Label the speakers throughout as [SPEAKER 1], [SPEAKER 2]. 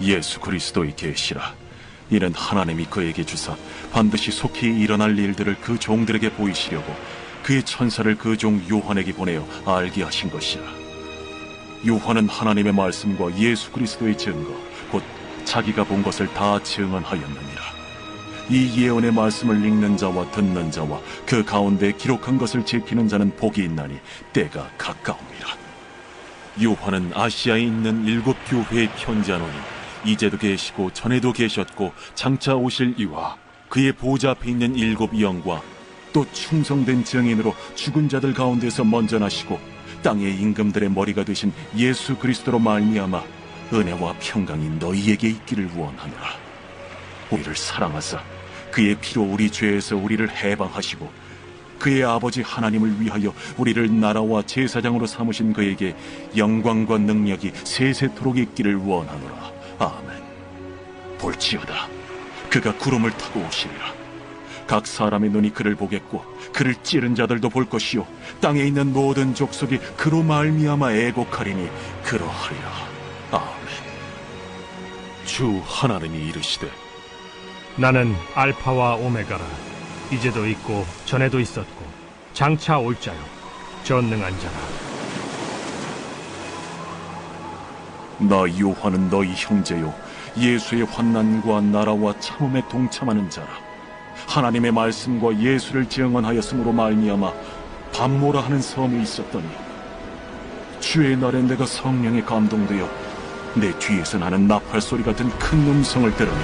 [SPEAKER 1] 예수 그리스도의 계시라. 이는 하나님이 그에게 주사 반드시 속히 일어날 일들을 그 종들에게 보이시려고 그의 천사를 그 종 요한에게 보내어 알게 하신 것이라. 요한은 하나님의 말씀과 예수 그리스도의 증거 곧 자기가 본 것을 다 증언하였느니라. 이 예언의 말씀을 읽는 자와 듣는 자와 그 가운데 기록한 것을 지키는 자는 복이 있나니 때가 가까움이라. 요한은 아시아에 있는 7교회에 편지하노니 이제도 계시고 전에도 계셨고 장차 오실 이와 그의 보좌 앞에 있는 7 영과 또 충성된 증인으로 죽은 자들 가운데서 먼저 나시고 땅의 임금들의 머리가 되신 예수 그리스도로 말미암아 은혜와 평강이 너희에게 있기를 원하노라. 우리를 사랑하사 그의 피로 우리 죄에서 우리를 해방하시고 그의 아버지 하나님을 위하여 우리를 나라와 제사장으로 삼으신 그에게 영광과 능력이 세세토록 있기를 원하노라. 아멘. 볼지어다 그가 구름을 타고 오시리라. 각 사람의 눈이 그를 보겠고 그를 찌른 자들도 볼 것이요 땅에 있는 모든 족속이 그로 말미암아 애곡하리니 그러하리라. 아멘. 주 하나님이 이르시되
[SPEAKER 2] 나는 알파와 오메가라. 이제도 있고 전에도 있었고 장차 올 자요 전능한 자라.
[SPEAKER 1] 나 요한은 너희 형제요 예수의 환난과 나라와 참음에 동참하는 자라. 하나님의 말씀과 예수를 증언하였으므로 말미암아 밤모라 하는 섬에 있었더니 주의 날에 내가 성령에 감동되어 내 뒤에서 나는 나팔 소리 같은 큰 음성을 들으니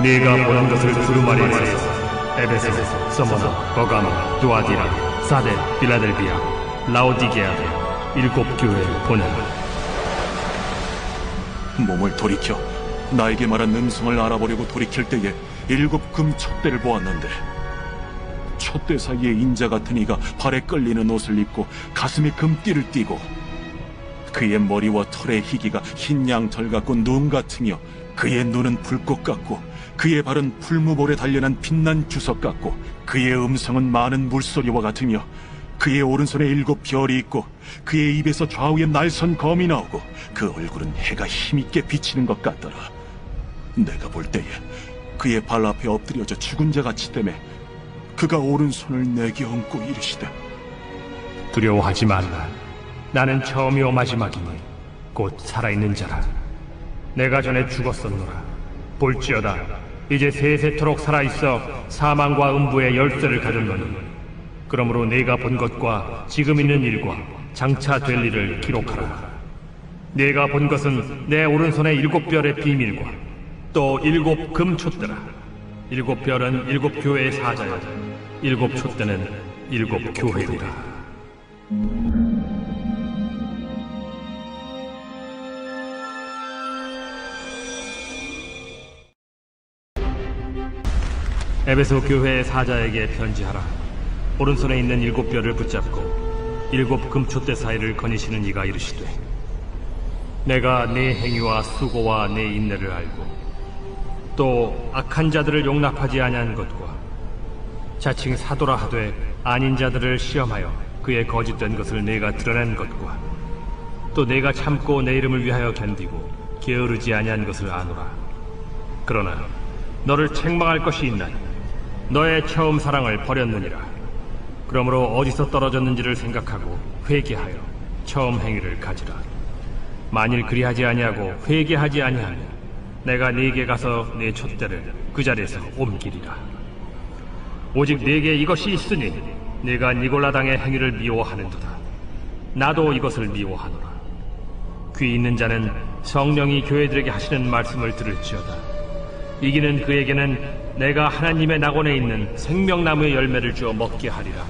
[SPEAKER 2] 네가 보는 것을 두루마리에 써서 에베소, 서머나, 버가모, 두아디라, 사데, 빌라델비아, 라오디게아에 7 교회를 보내라.
[SPEAKER 1] 몸을 돌이켜 나에게 말한 음성을 알아보려고 돌이킬 때에 7 금 촛대를 보았는데 촛대 사이에 인자 같은 이가 발에 끌리는 옷을 입고 가슴에 금띠를 띠고 그의 머리와 털의 희기가 흰 양털 같고 눈 같으며 그의 눈은 불꽃 같고 그의 발은 풀무볼에 단련한 빛난 주석 같고 그의 음성은 많은 물소리와 같으며 그의 오른손에 7 별이 있고 그의 입에서 좌우에 날선 검이 나오고 그 얼굴은 해가 힘있게 비치는 것 같더라. 내가 볼 때에 그의 발 앞에 엎드려져 죽은 자같이 되매 그가 오른손을 내게 얹고 이르시되
[SPEAKER 2] 두려워하지 말라. 나는 처음이요 마지막이니 곧 살아있는 자라. 내가 전에 죽었었노라. 볼지어다 이제 세세토록 살아있어 사망과 음부의 열쇠를 가졌노니 그러므로 내가 본 것과 지금 있는 일과 장차 될 일을 기록하라. 내가 본 것은 내 오른손의 7 별의 비밀과 또 7 금촛대라. 7 별은 7 교회의 사자여 7 촛대는 7 교회리라. 에베소 교회의 사자에게 편지하라. 오른손에 있는 7 별을 붙잡고 7 금촛대 사이를 거니시는 이가 이르시되 내가 네 행위와 수고와 네 인내를 알고 또 악한 자들을 용납하지 아니한 것과 자칭 사도라 하되 아닌 자들을 시험하여 그의 거짓된 것을 내가 드러낸 것과 또 내가 참고 내 이름을 위하여 견디고 게으르지 아니한 것을 아노라. 그러나 너를 책망할 것이 있나니 너의 처음 사랑을 버렸느니라. 그러므로 어디서 떨어졌는지를 생각하고 회개하여 처음 행위를 가지라. 만일 그리하지 아니하고 회개하지 아니하면 내가 네게 가서 네 촛대를 그 자리에서 옮기리라. 오직 네게 이것이 있으니 네가 니골라당의 행위를 미워하는도다. 나도 이것을 미워하노라. 귀 있는 자는 성령이 교회들에게 하시는 말씀을 들을지어다. 이기는 그에게는 내가 하나님의 낙원에 있는 생명나무의 열매를 주어 먹게 하리라.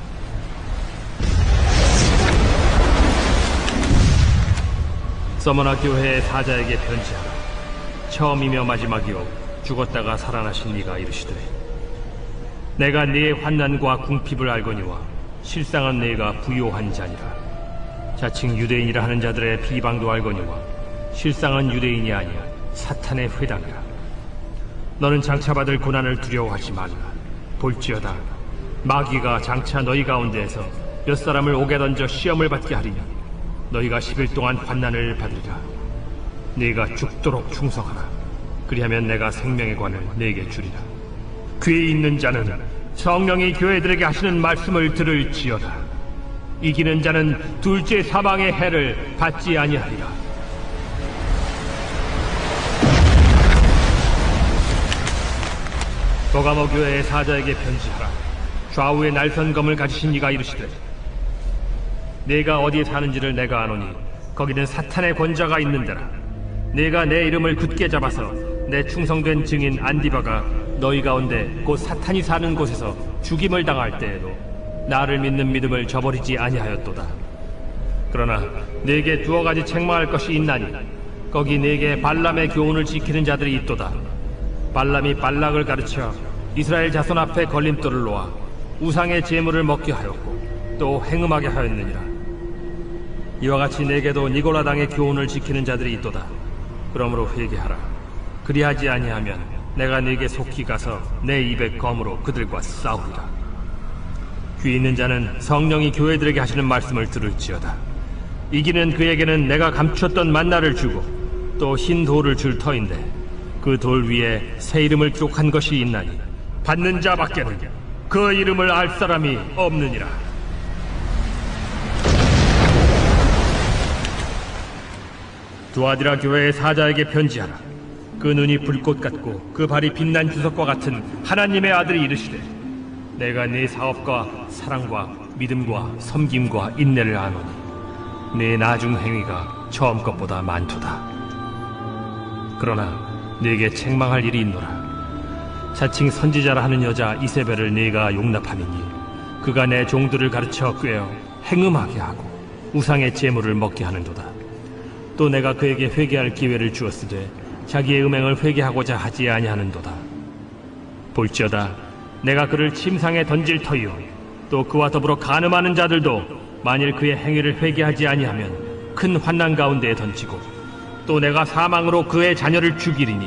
[SPEAKER 2] 서머나 교회의 사자에게 편지하라. 처음이며 마지막이요 죽었다가 살아나신 이가 이르시되 내가 네의 환난과 궁핍을 알거니와 실상은 네가 부요한 자니라. 자칭 유대인이라 하는 자들의 비방도 알거니와 실상은 유대인이 아니야 사탄의 회당이라. 너는 장차 받을 고난을 두려워하지 말라. 볼지어다 마귀가 장차 너희 가운데에서 몇 사람을 옥에 던져 시험을 받게 하리니 너희가 10일 동안 환난을 받으리라. 네가 죽도록 충성하라. 그리하면 내가 생명의 관을 네게 주리라. 귀 있는 자는 성령이 교회들에게 하시는 말씀을 들을지어다. 이기는 자는 둘째 사방의 해를 받지 아니하리라. 버가모 교회의 사자에게 편지하라. 좌우에 날선검을 가지신 이가 이르시되, 네가 어디에 사는지를 내가 아노니 거기는 사탄의 권자가 있는 데라. 네가 내 이름을 굳게 잡아서 내 충성된 증인 안디바가 너희 가운데 곧 사탄이 사는 곳에서 죽임을 당할 때에도 나를 믿는 믿음을 저버리지 아니하였도다. 그러나 네게 두어 가지 책망할 것이 있나니 거기 네게 발람의 교훈을 지키는 자들이 있도다. 발람이 발락을 가르쳐 이스라엘 자손 앞에 걸림돌을 놓아 우상의 제물을 먹게 하였고 또 행음하게 하였느니라. 이와 같이 네게도 니골라 당의 교훈을 지키는 자들이 있도다. 그러므로 회개하라. 그리하지 아니하면 내가 네게 속히 가서 내 입의 검으로 그들과 싸우리라. 귀 있는 자는 성령이 교회들에게 하시는 말씀을 들을지어다. 이기는 그에게는 내가 감추었던 만나를 주고 또 흰 돌을 줄 터인데 그 돌 위에 새 이름을 기록한 것이 있나니 받는 자밖에는 그 이름을 알 사람이 없느니라. 두아디라 교회의 사자에게 편지하라. 그 눈이 불꽃 같고 그 발이 빛난 주석과 같은 하나님의 아들이 이르시되, 내가 네 사업과 사랑과 믿음과 섬김과 인내를 아노니 네 나중 행위가 처음 것보다 많도다. 그러나 네게 책망할 일이 있노라. 자칭 선지자라 하는 여자 이세벨을 네가 용납함이니 그가 내 종들을 가르쳐 꾀어 행음하게 하고 우상의 제물을 먹게 하는도다. 또 내가 그에게 회개할 기회를 주었으되 자기의 음행을 회개하고자 하지 아니하는도다. 볼지어다 내가 그를 침상에 던질 터이요 또 그와 더불어 간음하는 자들도 만일 그의 행위를 회개하지 아니하면 큰 환난 가운데에 던지고 또 내가 사망으로 그의 자녀를 죽이리니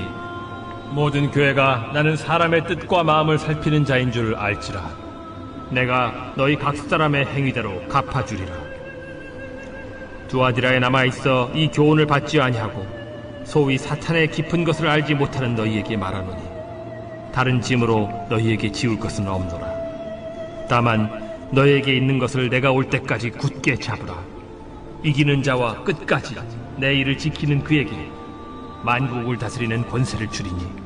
[SPEAKER 2] 모든 교회가 나는 사람의 뜻과 마음을 살피는 자인 줄 알지라. 내가 너희 각 사람의 행위대로 갚아주리라. 두아디라에 남아있어 이 교훈을 받지 아니하고 소위 사탄의 깊은 것을 알지 못하는 너희에게 말하노니 다른 짐으로 너희에게 지울 것은 없노라. 다만 너희에게 있는 것을 내가 올 때까지 굳게 잡으라. 이기는 자와 끝까지 내 일을 지키는 그에게 만국을 다스리는 권세를 주리니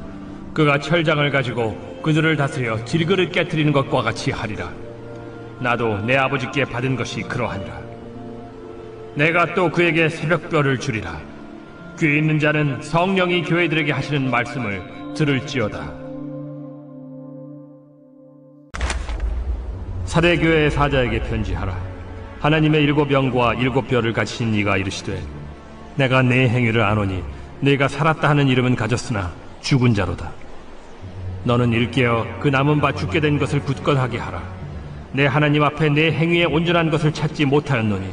[SPEAKER 2] 그가 철장을 가지고 그들을 다스려 질그릇 깨트리는 것과 같이 하리라. 나도 내 아버지께 받은 것이 그러하니라. 내가 또 그에게 새벽별을 주리라. 귀 있는 자는 성령이 교회들에게 하시는 말씀을 들을지어다. 사대교회의 사자에게 편지하라. 하나님의 7 영과 7 뼈를 가지신 이가 이르시되, 내가 네 행위를 아노니 네가 살았다 하는 이름은 가졌으나 죽은 자로다. 너는 일깨어 그 남은 바 죽게 된 것을 굳건하게 하라. 내 하나님 앞에 내 행위에 온전한 것을 찾지 못하였노니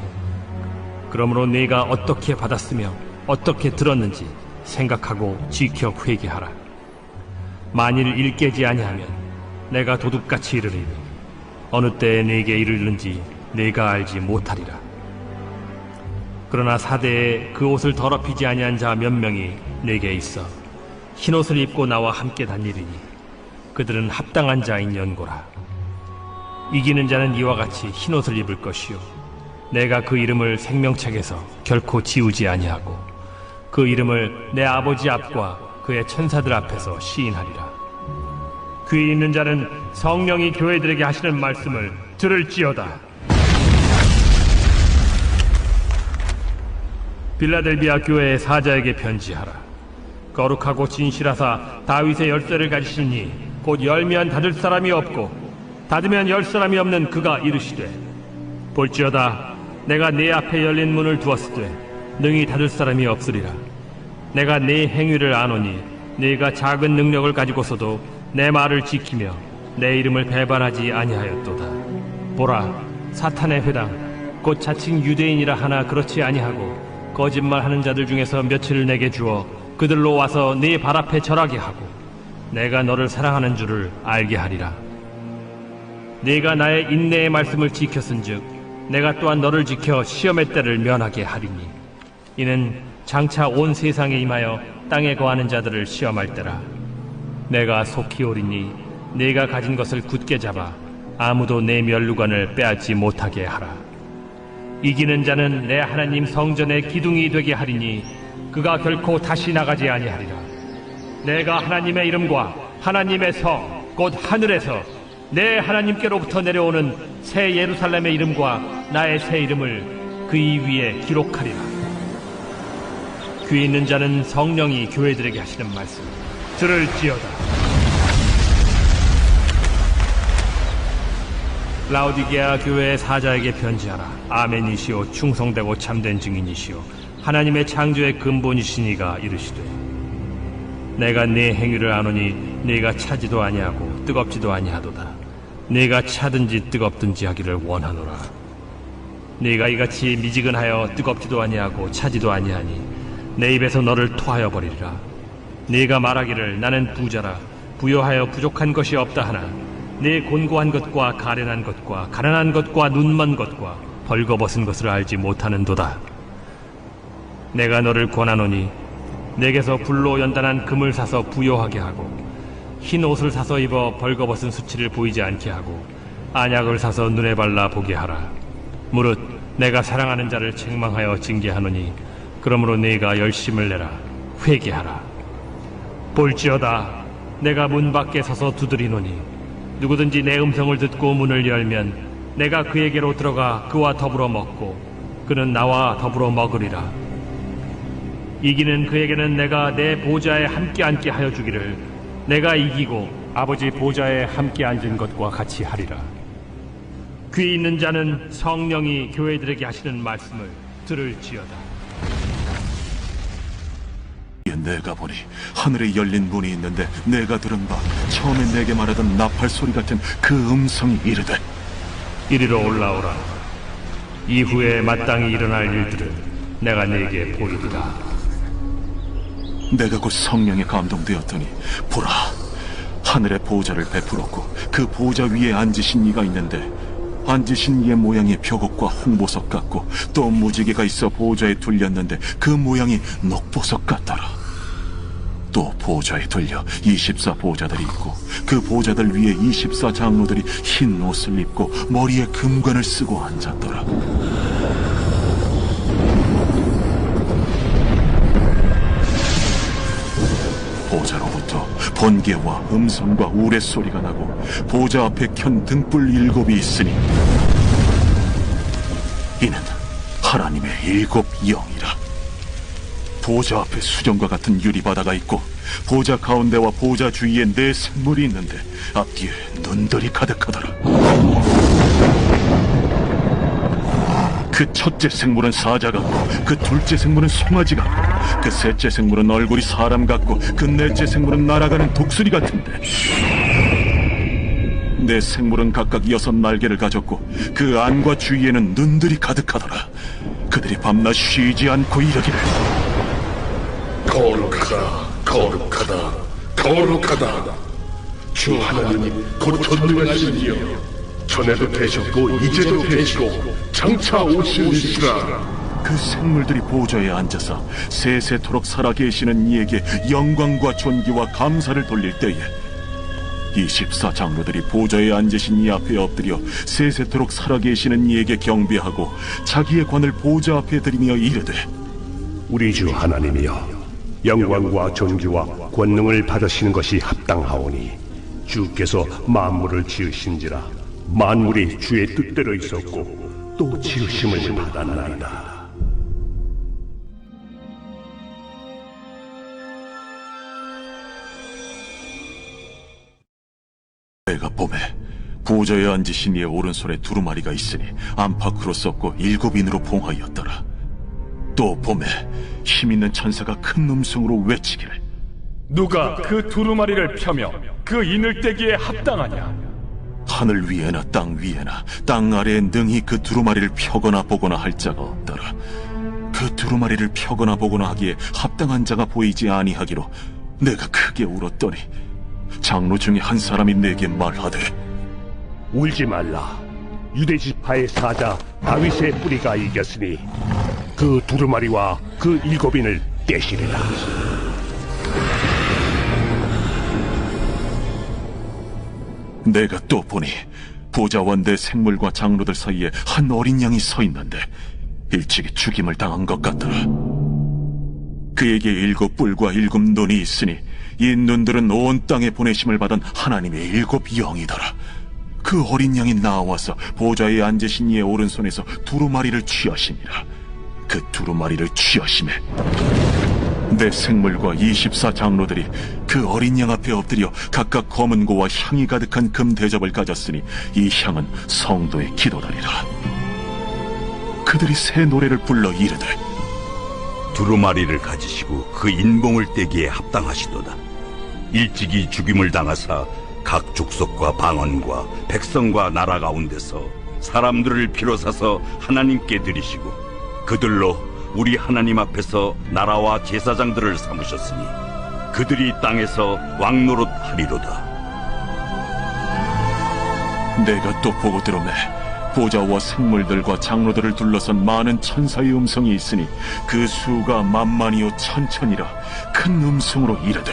[SPEAKER 2] 그러므로 네가 어떻게 받았으며 어떻게 들었는지 생각하고 지켜 회개하라. 만일 일깨지 아니하면 내가 도둑같이 이르리니 어느 때에 네게 이르는지 네가 알지 못하리라. 그러나 사대에 그 옷을 더럽히지 아니한 자 몇 명이 네게 있어 흰옷을 입고 나와 함께 다니리니 그들은 합당한 자인 연고라. 이기는 자는 이와 같이 흰옷을 입을 것이요 내가 그 이름을 생명책에서 결코 지우지 아니하고 그 이름을 내 아버지 앞과 그의 천사들 앞에서 시인하리라. 귀 있는 자는 성령이 교회들에게 하시는 말씀을 들을지어다. 빌라델비아 교회의 사자에게 편지하라. 거룩하고 진실하사 다윗의 열쇠를 가지시니 곧 열면 닫을 사람이 없고 닫으면 열 사람이 없는 그가 이르시되, 볼지어다 내가 네 앞에 열린 문을 두었으되 능히 닫을 사람이 없으리라. 내가 네 행위를 아노니 네가 작은 능력을 가지고서도 내 말을 지키며 내 이름을 배반하지 아니하였도다. 보라, 사탄의 회당 곧 자칭 유대인이라 하나 그렇지 아니하고 거짓말하는 자들 중에서 며칠을 내게 주어 그들로 와서 네 발 앞에 절하게 하고 내가 너를 사랑하는 줄을 알게 하리라. 네가 나의 인내의 말씀을 지켰은즉 내가 또한 너를 지켜 시험의 때를 면하게 하리니 이는 장차 온 세상에 임하여 땅에 거하는 자들을 시험할 때라. 내가 속히 오리니 네가 가진 것을 굳게 잡아 아무도 내 면류관을 빼앗지 못하게 하라. 이기는 자는 내 하나님 성전의 기둥이 되게 하리니 그가 결코 다시 나가지 아니하리라. 내가 하나님의 이름과 하나님의 성 곧 하늘에서 내 하나님께로부터 내려오는 새 예루살렘의 이름과 나의 새 이름을 그이 위에 기록하리라. 귀 있는 자는 성령이 교회들에게 하시는 말씀 들을지어다. 라오디게아 교회의 사자에게 편지하라. 아멘이시오 충성되고 참된 증인이시오 하나님의 창조의 근본이시니가 이르시되 내가 네 행위를 아노니 네가 차지도 아니하고 뜨겁지도 아니하도다. 네가 차든지 뜨겁든지 하기를 원하노라. 네가 이같이 미지근하여 뜨겁지도 아니하고 차지도 아니하니 내 입에서 너를 토하여 버리리라. 네가 말하기를 나는 부자라 부여하여 부족한 것이 없다 하나 네 곤고한 것과 가련한 것과 가난한 것과 눈먼 것과 벌거벗은 것을 알지 못하는도다. 내가 너를 권하노니 내게서 불로 연단한 금을 사서 부요하게 하고 흰 옷을 사서 입어 벌거벗은 수치를 보이지 않게 하고 안약을 사서 눈에 발라 보게 하라. 무릇 내가 사랑하는 자를 책망하여 징계하노니 그러므로 네가 열심을 내라 회개하라. 볼지어다 내가 문 밖에 서서 두드리노니 누구든지 내 음성을 듣고 문을 열면 내가 그에게로 들어가 그와 더불어 먹고 그는 나와 더불어 먹으리라. 이기는 그에게는 내가 내 보좌에 함께 앉게 하여 주기를 내가 이기고 아버지 보좌에 함께 앉은 것과 같이 하리라. 귀 있는 자는 성령이 교회들에게 하시는 말씀을 들을지어다.
[SPEAKER 1] 내가 보니 하늘에 열린 문이 있는데 내가 들은 바 처음에 내게 말하던 나팔 소리 같은 그 음성이 이르되
[SPEAKER 2] 이리로 올라오라. 이후에 마땅히 일어날 일들을 내가 네게 보이리라.
[SPEAKER 1] 내가 곧 성령에 감동되었더니 보라 하늘에 보좌를 베풀었고 그 보좌 위에 앉으신 이가 있는데 앉으신 이의 모양이 벽옥과 홍보석 같고 또 무지개가 있어 보좌에 둘렸는데 그 모양이 녹보석 같더라. 또 보좌에 둘려 24 보좌들이 있고 그 보좌들 위에 24 장로들이 흰 옷을 입고 머리에 금관을 쓰고 앉았더라. 보좌로부터 번개와 음성과 우레소리가 나고 보좌 앞에 켠 등불 7이 있으니 이는 하나님의 7 영이라. 보좌 앞에 수정과 같은 유리바다가 있고 보좌 가운데와 보좌 주위에 4 생물이 있는데 앞뒤에 눈들이 가득하더라. 그 첫째 생물은 사자 같고 그 둘째 생물은 송아지 같고 그 셋째 생물은 얼굴이 사람 같고 그 넷째 생물은 날아가는 독수리 같은데 4 생물은 각각 6 날개를 가졌고 그 안과 주위에는 눈들이 가득하더라. 그들이 밤낮 쉬지 않고 이르기를
[SPEAKER 3] 거룩하다, 거룩하다, 거룩하다. 주 하나님 곧 전능하신 이여, 전에도 되셨고 이제도 되시고 장차 오시리시라.
[SPEAKER 1] 그 생물들이 보좌에 앉아서 세세토록 살아계시는 이에게 영광과 존귀와 감사를 돌릴 때에 24 장로들이 보좌에 앉으신 이 앞에 엎드려 세세토록 살아계시는 이에게 경배하고 자기의 관을 보좌 앞에 들이며 이르되
[SPEAKER 4] 우리 주 하나님이여, 영광과 존귀와 권능을 받으시는 것이 합당하오니 주께서 만물을 지으신지라 만물이 주의 뜻대로 있었고 또 지으심을 받았나이다.
[SPEAKER 1] 내가 봄에 보좌에 앉으신 이의 오른손에 두루마리가 있으니 안팎으로 썼고 7인으로 봉하였더라. 또 봄에 힘있는 천사가 큰 음성으로 외치기를
[SPEAKER 5] 누가 그 두루마리를 펴며 그 인을 떼기에 합당하냐?
[SPEAKER 1] 하늘 위에나 땅 위에나 땅 아래에 능히 그 두루마리를 펴거나 보거나 할 자가 없더라. 그 두루마리를 펴거나 보거나 하기에 합당한 자가 보이지 아니하기로 내가 크게 울었더니 장로 중에 한 사람이 내게 말하되
[SPEAKER 4] 울지 말라. 유대 지파의 사자 다윗의 뿌리가 이겼으니 그 두루마리와 그 일곱인을 떼시리라.
[SPEAKER 1] 내가 또 보니 보좌와 내 생물과 장로들 사이에 한 어린 양이 서 있는데 일찍이 죽임을 당한 것 같더라. 그에게 7뿔과 7눈이 있으니 이 눈들은 온 땅에 보내심을 받은 하나님의 7영이더라. 그 어린 양이 나와서 보좌에 앉으신 이의 오른손에서 두루마리를 취하시니라. 그 두루마리를 취하심에 내 생물과 24장로들이 그 어린 양 앞에 엎드려 각각 검은 고와 향이 가득한 금 대접을 가졌으니 이 향은 성도의 기도다리라. 그들이 새 노래를 불러 이르되
[SPEAKER 6] 두루마리를 가지시고 그 인봉을 떼기에 합당하시도다. 일찍이 죽임을 당하사 각 족속과 방언과 백성과 나라 가운데서 사람들을 피로 사서 하나님께 드리시고 그들로 우리 하나님 앞에서 나라와 제사장들을 삼으셨으니 그들이 땅에서 왕노릇 하리로다.
[SPEAKER 1] 내가 또 보고 들으매 보좌와 생물들과 장로들을 둘러선 많은 천사의 음성이 있으니 그 수가 만만이요 천천이라 큰 음성으로 이르되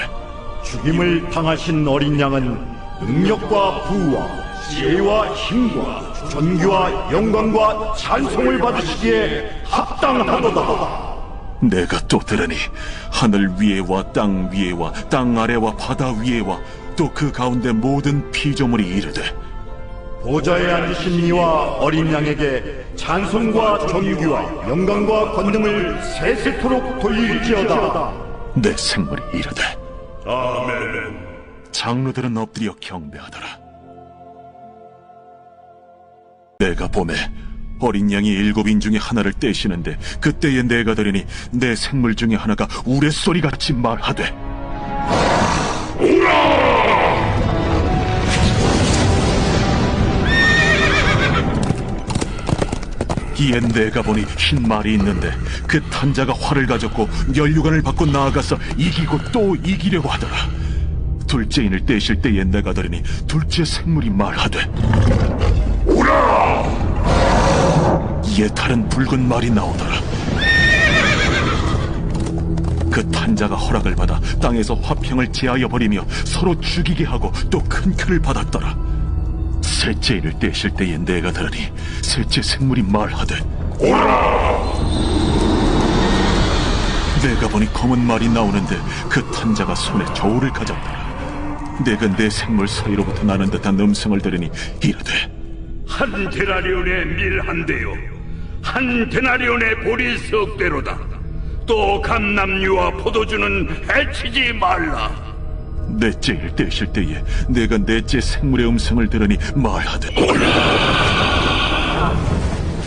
[SPEAKER 7] 죽임을 당하신 어린 양은 능력과 부와 지혜와 힘과 존귀와 영광과 찬송을 받으시기에 합당하도다.
[SPEAKER 1] 내가 또 들으니 하늘 위에와 땅 위에와 땅 아래와 바다 위에와 또 그 가운데 모든 피조물이 이르되
[SPEAKER 7] 보좌에 앉으신 이와 어린 양에게 찬송과 존귀와 영광과 권능을 세세토록 돌릴지어다.
[SPEAKER 1] 내 생물이 이르되
[SPEAKER 3] 아멘.
[SPEAKER 1] 장로들은 엎드려 경배하더라. 내가 보매 어린 양이 7인 중에 하나를 떼시는데 그때에 내가 들으니 내 생물 중에 하나가 우레소리같이 말하되 이에 내가 보니 흰 말이 있는데 그 탄자가 활을 가졌고 면류관을 받고 나아가서 이기고 또 이기려고 하더라. 둘째인을 떼실 때에 내가 들으니 둘째 생물이 말하되 오라! 이에 다른 붉은 말이 나오더라. 그 탄자가 허락을 받아 땅에서 화평을 제하여 버리며 서로 죽이게 하고 또 큰 표를 받았더라. 셋째인을 떼실 때에 내가 들으니 셋째 생물이 말하되 오라! 내가 보니 검은 말이 나오는데 그 탄자가 손에 저울을 가졌더라. 내가 내 생물 사이로부터 나는 듯한 음성을 들으니 이르되
[SPEAKER 4] 한 데나리온의 밀 한 대요, 한 데나리온의 보리 석 대로다. 또 감람류와 포도주는 해치지 말라.
[SPEAKER 1] 넷째를 떼실 때에 내가 넷째 생물의 음성을 들으니 말하되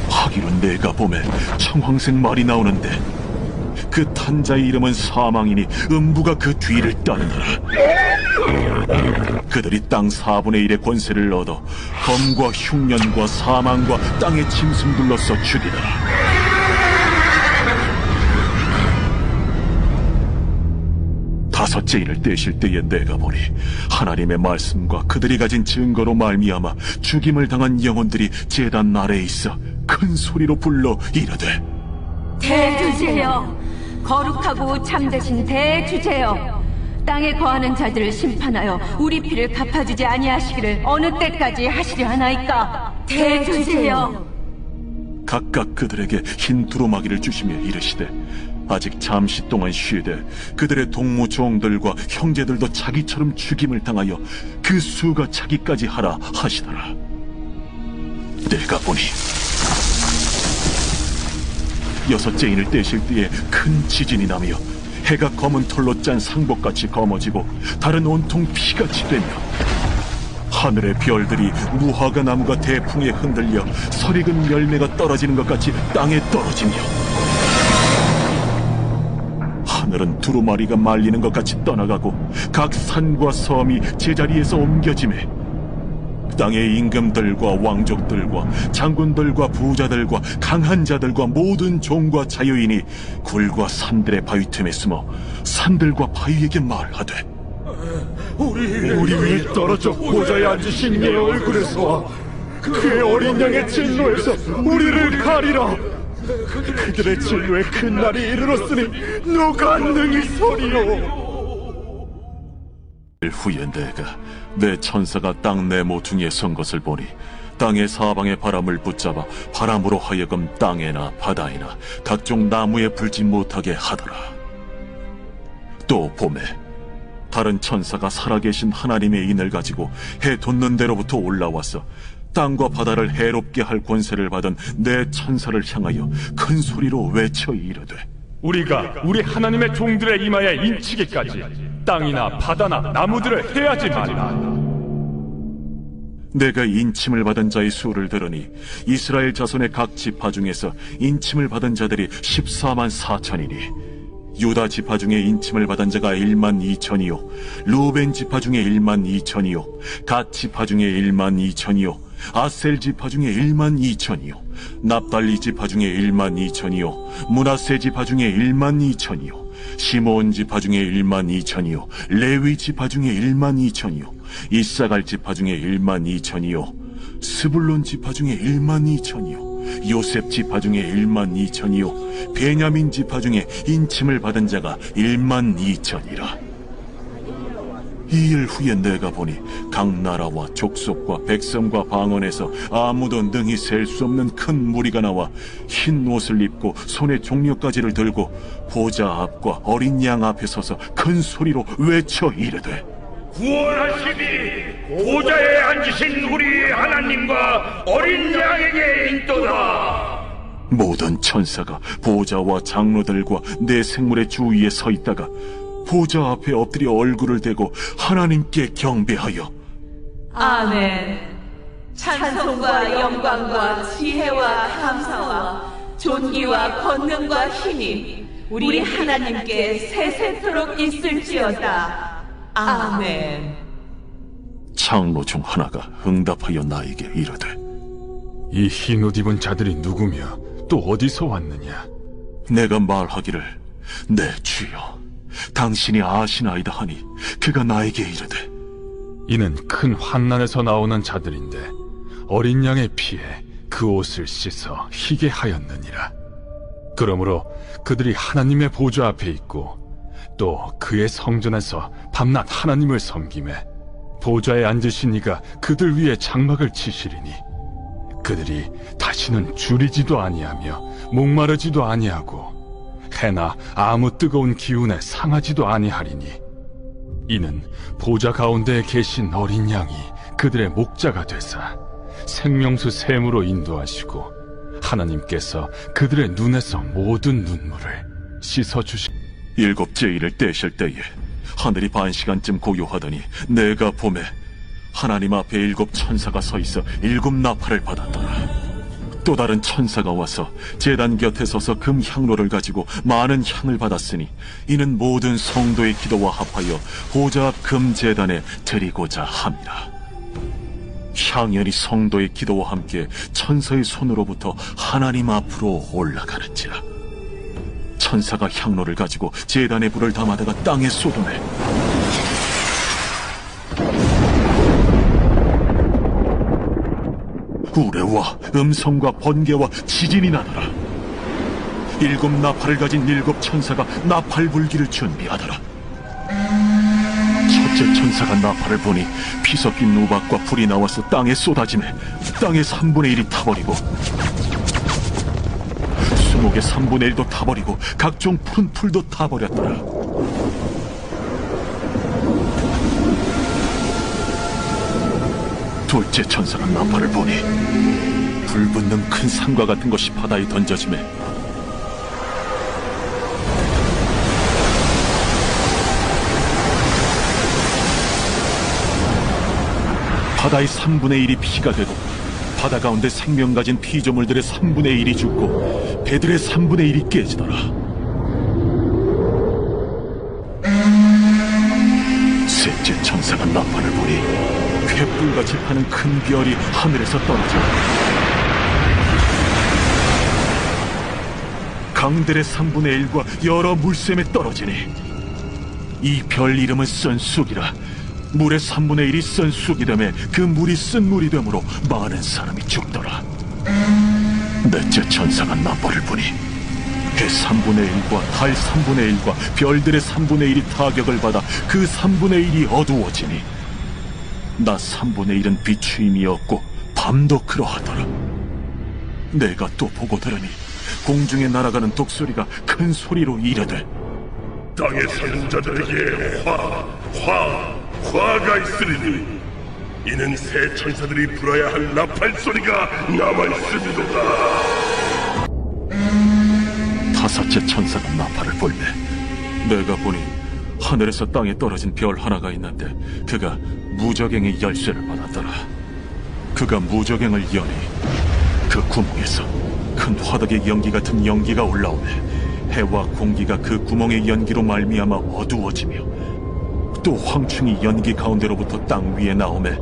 [SPEAKER 1] 하기로 내가 보매 청황색 말이 나오는데 그 탄자의 이름은 사망이니 음부가 그 뒤를 따르더라. 그들이 땅 4분의 1의 권세를 얻어 검과 흉년과 사망과 땅의 짐승들로서 죽이더라. 다섯째 인을 떼실 때에 내가 보니 하나님의 말씀과 그들이 가진 증거로 말미암아 죽임을 당한 영혼들이 제단 아래에 있어 큰 소리로 불러 이르되
[SPEAKER 8] 대주제여, 거룩하고 참되신 대주제여, 땅에 거하는 자들을 심판하여 우리 피를 갚아주지 아니하시기를 어느 때까지 하시려 하나이까. 대주제여.
[SPEAKER 1] 각각 그들에게 흰 두루마기를 주시며 이르시되 아직 잠시 동안 쉬되 그들의 동무 종들과 형제들도 자기처럼 죽임을 당하여 그 수가 차기까지 하라 하시더라. 내가 보니 여섯째 인을 떼실 때에 큰 지진이 나며 해가 검은 털로 짠 상복같이 검어지고 달은 온통 피같이 되며 하늘의 별들이 무화과 나무가 대풍에 흔들려 설익은 열매가 떨어지는 것 같이 땅에 떨어지며 하늘은 두루마리가 말리는 것 같이 떠나가고 각 산과 섬이 제자리에서 옮겨지매 땅의 임금들과 왕족들과 장군들과 부자들과 강한 자들과 모든 종과 자유인이 굴과 산들의 바위 틈에 숨어 산들과 바위에게 말하되
[SPEAKER 7] 우리 위에 떨어져 보좌에 앉으신 이의 얼굴에서
[SPEAKER 5] 그의 어린 양의 진노에서 우리를 가리라. 그들의 진노의 큰 날이 이르렀으니 누가 능히 서리요.
[SPEAKER 1] 후에 내가 내 천사가 땅 내 모퉁이에 선 것을 보니 땅의 사방의 바람을 붙잡아 바람으로 하여금 땅에나 바다에나 각종 나무에 불지 못하게 하더라. 또 봄에 다른 천사가 살아계신 하나님의 인을 가지고 해 돋는 데로부터 올라와서 땅과 바다를 해롭게 할 권세를 받은 내 천사를 향하여 큰 소리로 외쳐 이르되,
[SPEAKER 5] 우리가 우리 하나님의 종들의 이마에 인치기까지 땅이나 바다나 나무들을 해하지 말라.
[SPEAKER 1] 내가 인침을 받은 자의 수를 들으니 이스라엘 자손의 각 지파 중에서 인침을 받은 자들이 14만 4천이니 유다 지파 중에 인침을 받은 자가 1만 2천이요 루벤 지파 중에 1만 2천이요 갓 지파 중에 1만 2천이요 아셀 지파 중에 1만 2천이요 납달리 지파 중에 1만 2천이요 므낫세 지파 중에 1만 2천이요 시므온 지파 중에 1만 2천이요 레위 지파 중에 1만 2천이요 이사갈 지파 중에 1만 2천이요 스불론 지파 중에 1만 2천이요 요셉 지파 중에 1만 2천이요 베냐민 지파 중에 인침을 받은 자가 1만 2천이라. 이 일 후에 내가 보니 각 나라와 족속과 백성과 방언에서 아무도 능히 셀 수 없는 큰 무리가 나와 흰 옷을 입고 손에 종려가지를 들고 보좌 앞과 어린 양 앞에 서서 큰 소리로 외쳐 이르되,
[SPEAKER 4] 구원하시니 보좌에 앉으신 우리 하나님과 어린 양에게 있도다.
[SPEAKER 1] 모든 천사가 보좌와 장로들과 내 생물의 주위에 서 있다가 보좌 앞에 엎드려 얼굴을 대고 하나님께 경배하여
[SPEAKER 9] 아멘. 찬송과 영광과 지혜와 감사와 존귀와 권능과 힘이 우리 하나님께 세세토록 있을지어다. 아멘.
[SPEAKER 1] 장로 중 하나가 응답하여 나에게 이르되,
[SPEAKER 5] 이 흰옷 입은 자들이 누구며 또 어디서 왔느냐?
[SPEAKER 1] 내가 말하기를 내 주여 당신이 아시나이다 하니 그가 나에게 이르되,
[SPEAKER 5] 이는 큰 환난에서 나오는 자들인데 어린 양의 피에 그 옷을 씻어 희게 하였느니라. 그러므로 그들이 하나님의 보좌 앞에 있고 또 그의 성전에서 밤낮 하나님을 섬기매 보좌에 앉으신 이가 그들 위에 장막을 치시리니 그들이 다시는 줄이지도 아니하며 목마르지도 아니하고 해나 아무 뜨거운 기운에 상하지도 아니하리니 이는 보좌 가운데에 계신 어린 양이 그들의 목자가 되사 생명수 샘으로 인도하시고 하나님께서 그들의 눈에서 모든 눈물을 씻어주시.
[SPEAKER 1] 일곱째 일을 떼실 때에 하늘이 반시간쯤 고요하더니 내가 보매 하나님 앞에 7 천사가 서 있어 7 나팔을 받았더라. 또 다른 천사가 와서 제단 곁에 서서 금 향로를 가지고 많은 향을 받았으니 이는 모든 성도의 기도와 합하여 보좌 앞 금 제단에 드리고자 함이라. 향연이 성도의 기도와 함께 천사의 손으로부터 하나님 앞으로 올라가는지라. 천사가 향로를 가지고 제단에 불을 담아다가 땅에 쏟으매 우레와 음성과 번개와 지진이 나더라. 7 나팔을 가진 7 천사가 나팔 불기를 준비하더라. 첫째 천사가 나팔을 보니 피 섞인 우박과 불이 나와서 땅에 쏟아지매 땅의 3분의 1이 타버리고 수목의 3분의 1도 타버리고 각종 푸른 풀도 타버렸더라. 둘째 천사가 나팔을 보니 불붙는 큰 산과 같은 것이 바다에 던져지매 바다의 3분의 1이 피가 되고 바다 가운데 생명 가진 피조물들의 3분의 1이 죽고 배들의 3분의 1이 깨지더라. 셋째 천사가 나팔을 보니 횃불같이 파는 큰 별이 하늘에서 떨어져 강들의 3분의 1과 여러 물샘에 떨어지니 이 별 이름은 선쑥이라. 물의 3분의 1이 쓴 쑥이 되매 그 물이 쓴 물이 되므로 많은 사람이 죽더라. 넷째 천사가 나팔을 부니 해 3분의 1과 달 3분의 1과 별들의 3분의 1이 타격을 받아 그 3분의 1이 어두워지니 낮 3분의 1은 비추임이 없고 밤도 그러하더라. 내가 또 보고 들으니 공중에 날아가는 독소리가 큰 소리로 이르되
[SPEAKER 3] 땅에 사는 자들에게 화가 있으리니 이는 새 천사들이 불어야 할 나팔 소리가 남아있음이로다.
[SPEAKER 1] 다섯째 천사가 나팔을 불매 내가 보니 하늘에서 땅에 떨어진 별 하나가 있는데 그가 무저갱의 열쇠를 받았더라. 그가 무저갱을 여니 그 구멍에서 큰 화덕의 연기 같은 연기가 올라오매 해와 공기가 그 구멍의 연기로 말미암아 어두워지며 또 황충이 연기 가운데로부터 땅 위에 나오매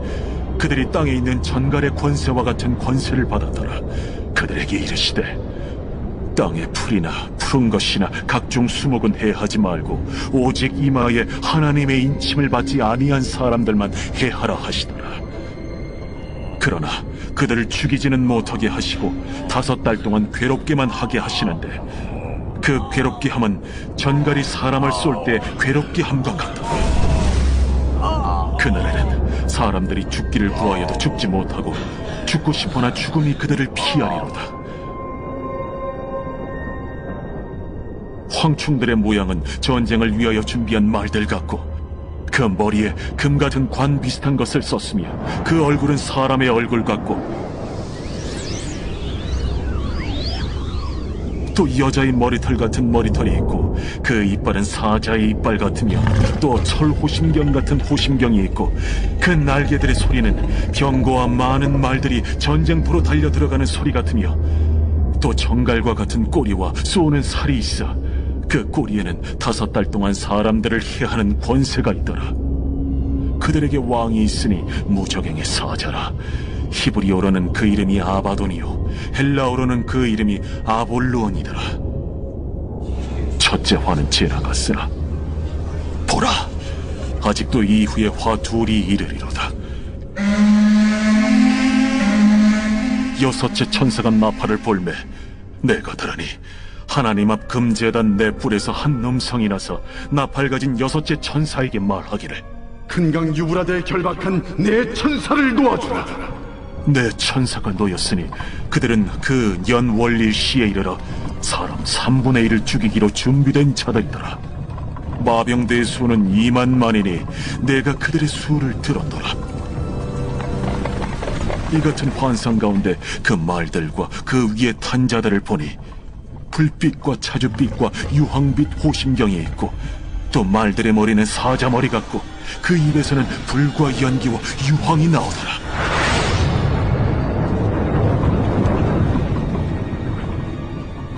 [SPEAKER 1] 그들이 땅에 있는 전갈의 권세와 같은 권세를 받았더라. 그들에게 이르시되 땅의 풀이나 푸른 것이나 각종 수목은 해하지 말고 오직 이마에 하나님의 인침을 받지 아니한 사람들만 해하라 하시더라. 그러나 그들을 죽이지는 못하게 하시고 5달 동안 괴롭게만 하게 하시는데 그 괴롭게 함은 전갈이 사람을 쏠 때 괴롭게 함과 같더라. 그날에는 사람들이 죽기를 구하여도 죽지 못하고 죽고 싶으나 죽음이 그들을 피하리로다. 황충들의 모양은 전쟁을 위하여 준비한 말들 같고 그 머리에 금 같은 관 비슷한 것을 썼으며 그 얼굴은 사람의 얼굴 같고 또 여자의 머리털 같은 머리털이 있고 그 이빨은 사자의 이빨 같으며 또 철호심경 같은 호심경이 있고 그 날개들의 소리는 병거와 많은 말들이 전쟁터로 달려 들어가는 소리 같으며 또 정갈과 같은 꼬리와 쏘는 살이 있어 그 꼬리에는 5달 동안 사람들을 해하는 권세가 있더라. 그들에게 왕이 있으니 무저갱의 사자라. 히브리어로는 그 이름이 아바돈이요 헬라어로는 그 이름이 아볼루온이더라. 첫째 화는 지나갔으나 보라, 아직도 이후에 화 둘이 이르리로다. 여섯째 천사가 나팔을 불매 내가 들으니 하나님 앞 금제단 네 뿔에서 한 음성이 나서 나팔 가진 여섯째 천사에게 말하기를
[SPEAKER 7] 큰 강 유브라데에 결박한 내 천사를 놓아주라.
[SPEAKER 1] 내 천사가 놓였으니 그들은 그 연월일 시에 이르러 사람 3분의 1을 죽이기로 준비된 자들이더라. 마병대의 수는 2만만이니 내가 그들의 수를 들었더라. 이 같은 환상 가운데 그 말들과 그 위에 탄 자들을 보니 불빛과 차주빛과 유황빛 호심경이 있고 또 말들의 머리는 사자 머리 같고 그 입에서는 불과 연기와 유황이 나오더라.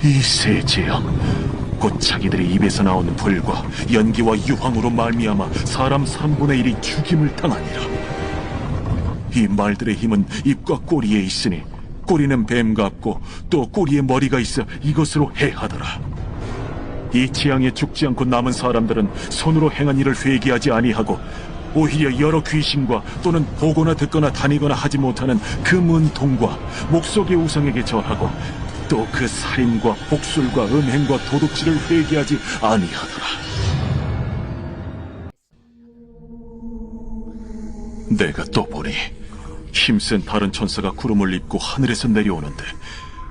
[SPEAKER 1] 이 세 재앙 곧 자기들의 입에서 나오는 불과 연기와 유황으로 말미암아 사람 3분의 1이 죽임을 당하니라. 이 말들의 힘은 입과 꼬리에 있으니 꼬리는 뱀 같고 또 꼬리에 머리가 있어 이것으로 해하더라. 이 재앙에 죽지 않고 남은 사람들은 손으로 행한 일을 회개하지 아니하고 오히려 여러 귀신과 또는 보거나 듣거나 다니거나 하지 못하는 그 문통과 목석의 우상에게 절하고 또 그 살인과 복술과 음행과 도둑질을 회개하지 아니하더라. 내가 또 보니 힘센 다른 천사가 구름을 입고 하늘에서 내려오는데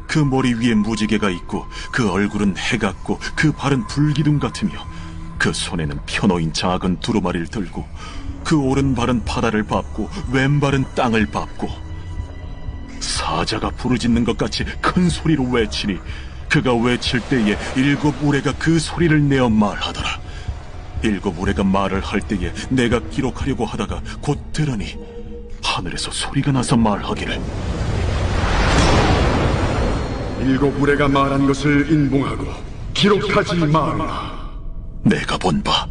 [SPEAKER 1] 그 머리 위에 무지개가 있고 그 얼굴은 해 같고 그 발은 불기둥 같으며 그 손에는 펴놓인 작은 두루마리를 들고 그 오른발은 바다를 밟고 왼발은 땅을 밟고 사자가 부르짖는 것 같이 큰 소리로 외치니 그가 외칠 때에 7 우레가 그 소리를 내어 말하더라. 7 우레가 말을 할 때에 내가 기록하려고 하다가 곧 들으니 하늘에서 소리가 나서 말하기를
[SPEAKER 7] 7 우레가 말한 것을 인봉하고 기록하지 말라.
[SPEAKER 1] 내가 본 바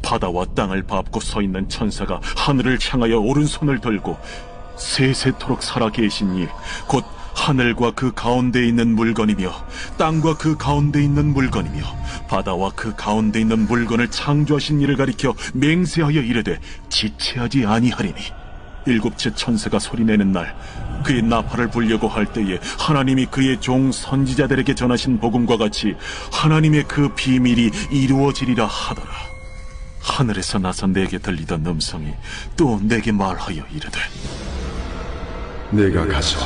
[SPEAKER 1] 바다와 땅을 밟고 서 있는 천사가 하늘을 향하여 오른손을 들고 세세토록 살아계신 이 곧 하늘과 그 가운데 있는 물건이며 땅과 그 가운데 있는 물건이며 바다와 그 가운데 있는 물건을 창조하신 이를 가리켜 맹세하여 이르되 지체하지 아니하리니 일곱째 천사가 소리내는 날 그의 나팔을 불려고 할 때에 하나님이 그의 종 선지자들에게 전하신 복음과 같이 하나님의 그 비밀이 이루어지리라 하더라. 하늘에서 나선 내게 들리던 음성이 또 내게 말하여 이르되
[SPEAKER 7] 내가 가서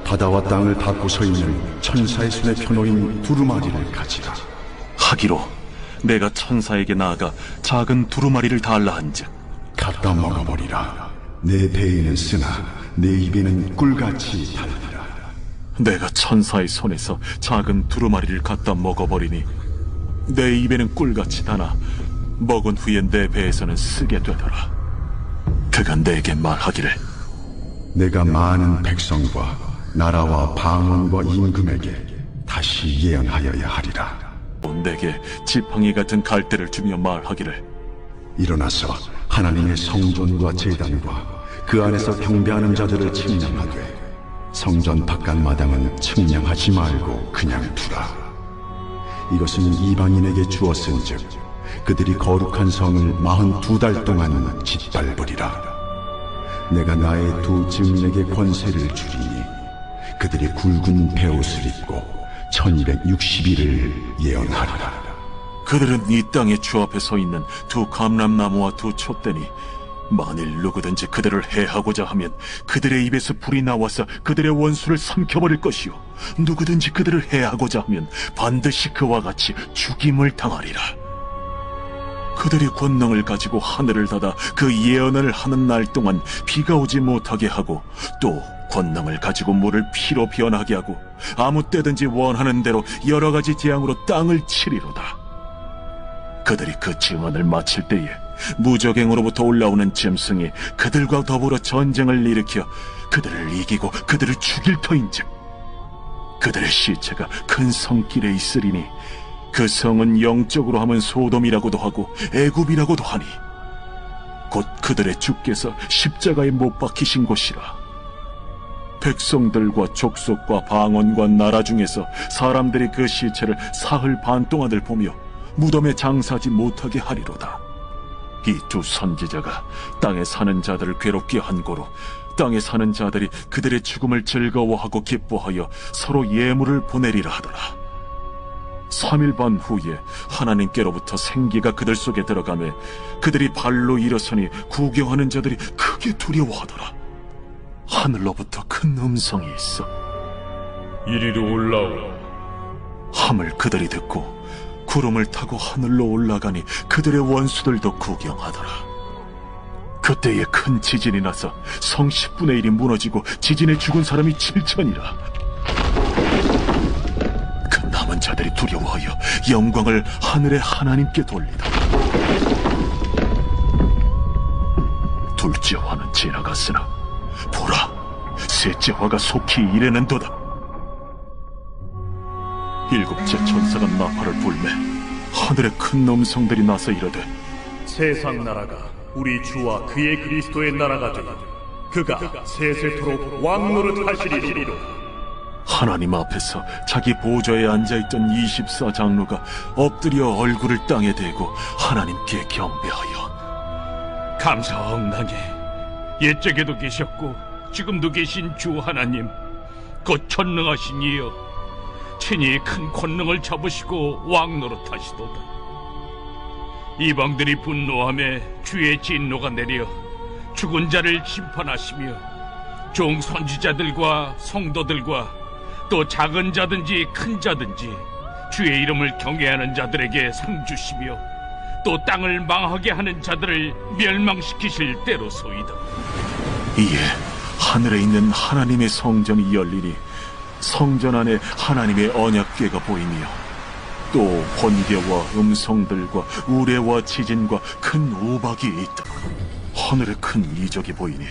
[SPEAKER 7] 바다와 땅을 닫고 서 있는 천사의 손에 펴놓인 두루마리를 가지라.
[SPEAKER 1] 하기로 내가 천사에게 나아가 작은 두루마리를 달라 한즉
[SPEAKER 7] 갖다 먹어버리라. 내 배에는 쓰나 내 입에는 꿀같이 달리라.
[SPEAKER 1] 내가 천사의 손에서 작은 두루마리를 갖다 먹어버리니 내 입에는 꿀같이 다나 먹은 후에 내 배에서는 쓰게 되더라. 그가 내게 말하기를
[SPEAKER 7] 내가 많은 백성과 나라와 방언과 임금에게 다시 예언하여야 하리라.
[SPEAKER 1] 내게 지팡이 같은 갈대를 주며 말하기를
[SPEAKER 7] 일어나서 하나님의 성전과 제단과 그 안에서 경배하는 자들을 측량하되 성전 바깥 마당은 측량하지 말고 그냥 두라. 이것은 이방인에게 주었은즉 그들이 거룩한 성을 42달 동안 짓밟으리라. 내가 나의 두 증인에게 권세를 주리니 그들이 굵은 베옷을 입고 1260일을 예언하리라.
[SPEAKER 1] 그들은 이 땅의 주 앞에 서 있는 두 감람나무와 두 촛대니 만일 누구든지 그들을 해하고자 하면 그들의 입에서 불이 나와서 그들의 원수를 삼켜버릴 것이요 누구든지 그들을 해하고자 하면 반드시 그와 같이 죽임을 당하리라. 그들이 권능을 가지고 하늘을 닫아 그 예언을 하는 날 동안 비가 오지 못하게 하고 또 권능을 가지고 물을 피로 변하게 하고 아무 때든지 원하는 대로 여러 가지 재앙으로 땅을 치리로다. 그들이 그 증언을 마칠 때에 무적행으로부터 올라오는 짐승이 그들과 더불어 전쟁을 일으켜 그들을 이기고 그들을 죽일 터인즉 그들의 시체가 큰 성길에 있으리니 그 성은 영적으로 하면 소돔이라고도 하고 애굽이라고도 하니 곧 그들의 주께서 십자가에 못 박히신 곳이라. 백성들과 족속과 방언과 나라 중에서 사람들이 그 시체를 사흘 반 동안을 보며 무덤에 장사하지 못하게 하리로다. 이 두 선지자가 땅에 사는 자들을 괴롭게 한 고로 땅에 사는 자들이 그들의 죽음을 즐거워하고 기뻐하여 서로 예물을 보내리라 하더라. 3일 반 후에 하나님께로부터 생기가 그들 속에 들어가매 그들이 발로 일어서니 구경하는 자들이 크게 두려워하더라. 하늘로부터 큰 음성이 있어
[SPEAKER 2] 이리로 올라오라
[SPEAKER 1] 함을 그들이 듣고 구름을 타고 하늘로 올라가니 그들의 원수들도 구경하더라. 그때에 큰 지진이 나서 성 10분의 1이 무너지고 지진에 죽은 사람이 7천이라. 그 남은 자들이 두려워하여 영광을 하늘의 하나님께 돌리다. 둘째 화는 지나갔으나 보라, 셋째 화가 속히 이르는도다. 일곱째 천사가 나팔을 불매 하늘에 큰 음성들이 나서 이르되
[SPEAKER 2] 세상 나라가 우리 주와 그의 그리스도의 나라가 되니 그가 세세토록 왕노릇 하시리로다.
[SPEAKER 1] 하나님 앞에서 자기 보좌에 앉아있던 24장로가 엎드려 얼굴을 땅에 대고 하나님께 경배하여
[SPEAKER 4] 감사하옵나니 옛적에도 계셨고 지금도 계신 주 하나님 곧 전능하신 이여 친히 큰 권능을 잡으시고 왕노릇하시도다. 이방들이 분노하며 주의 진노가 내려 죽은 자를 심판하시며 종 선지자들과 성도들과 또 작은 자든지 큰 자든지 주의 이름을 경외하는 자들에게 상 주시며 또 땅을 망하게 하는 자들을 멸망시키실 때로소이다.
[SPEAKER 1] 이에 하늘에 있는 하나님의 성전이 열리니 성전 안에 하나님의 언약궤가 보이며 또 번개와 음성들과 우레와 지진과 큰 우박이 있다. 하늘에 큰 이적이 보이니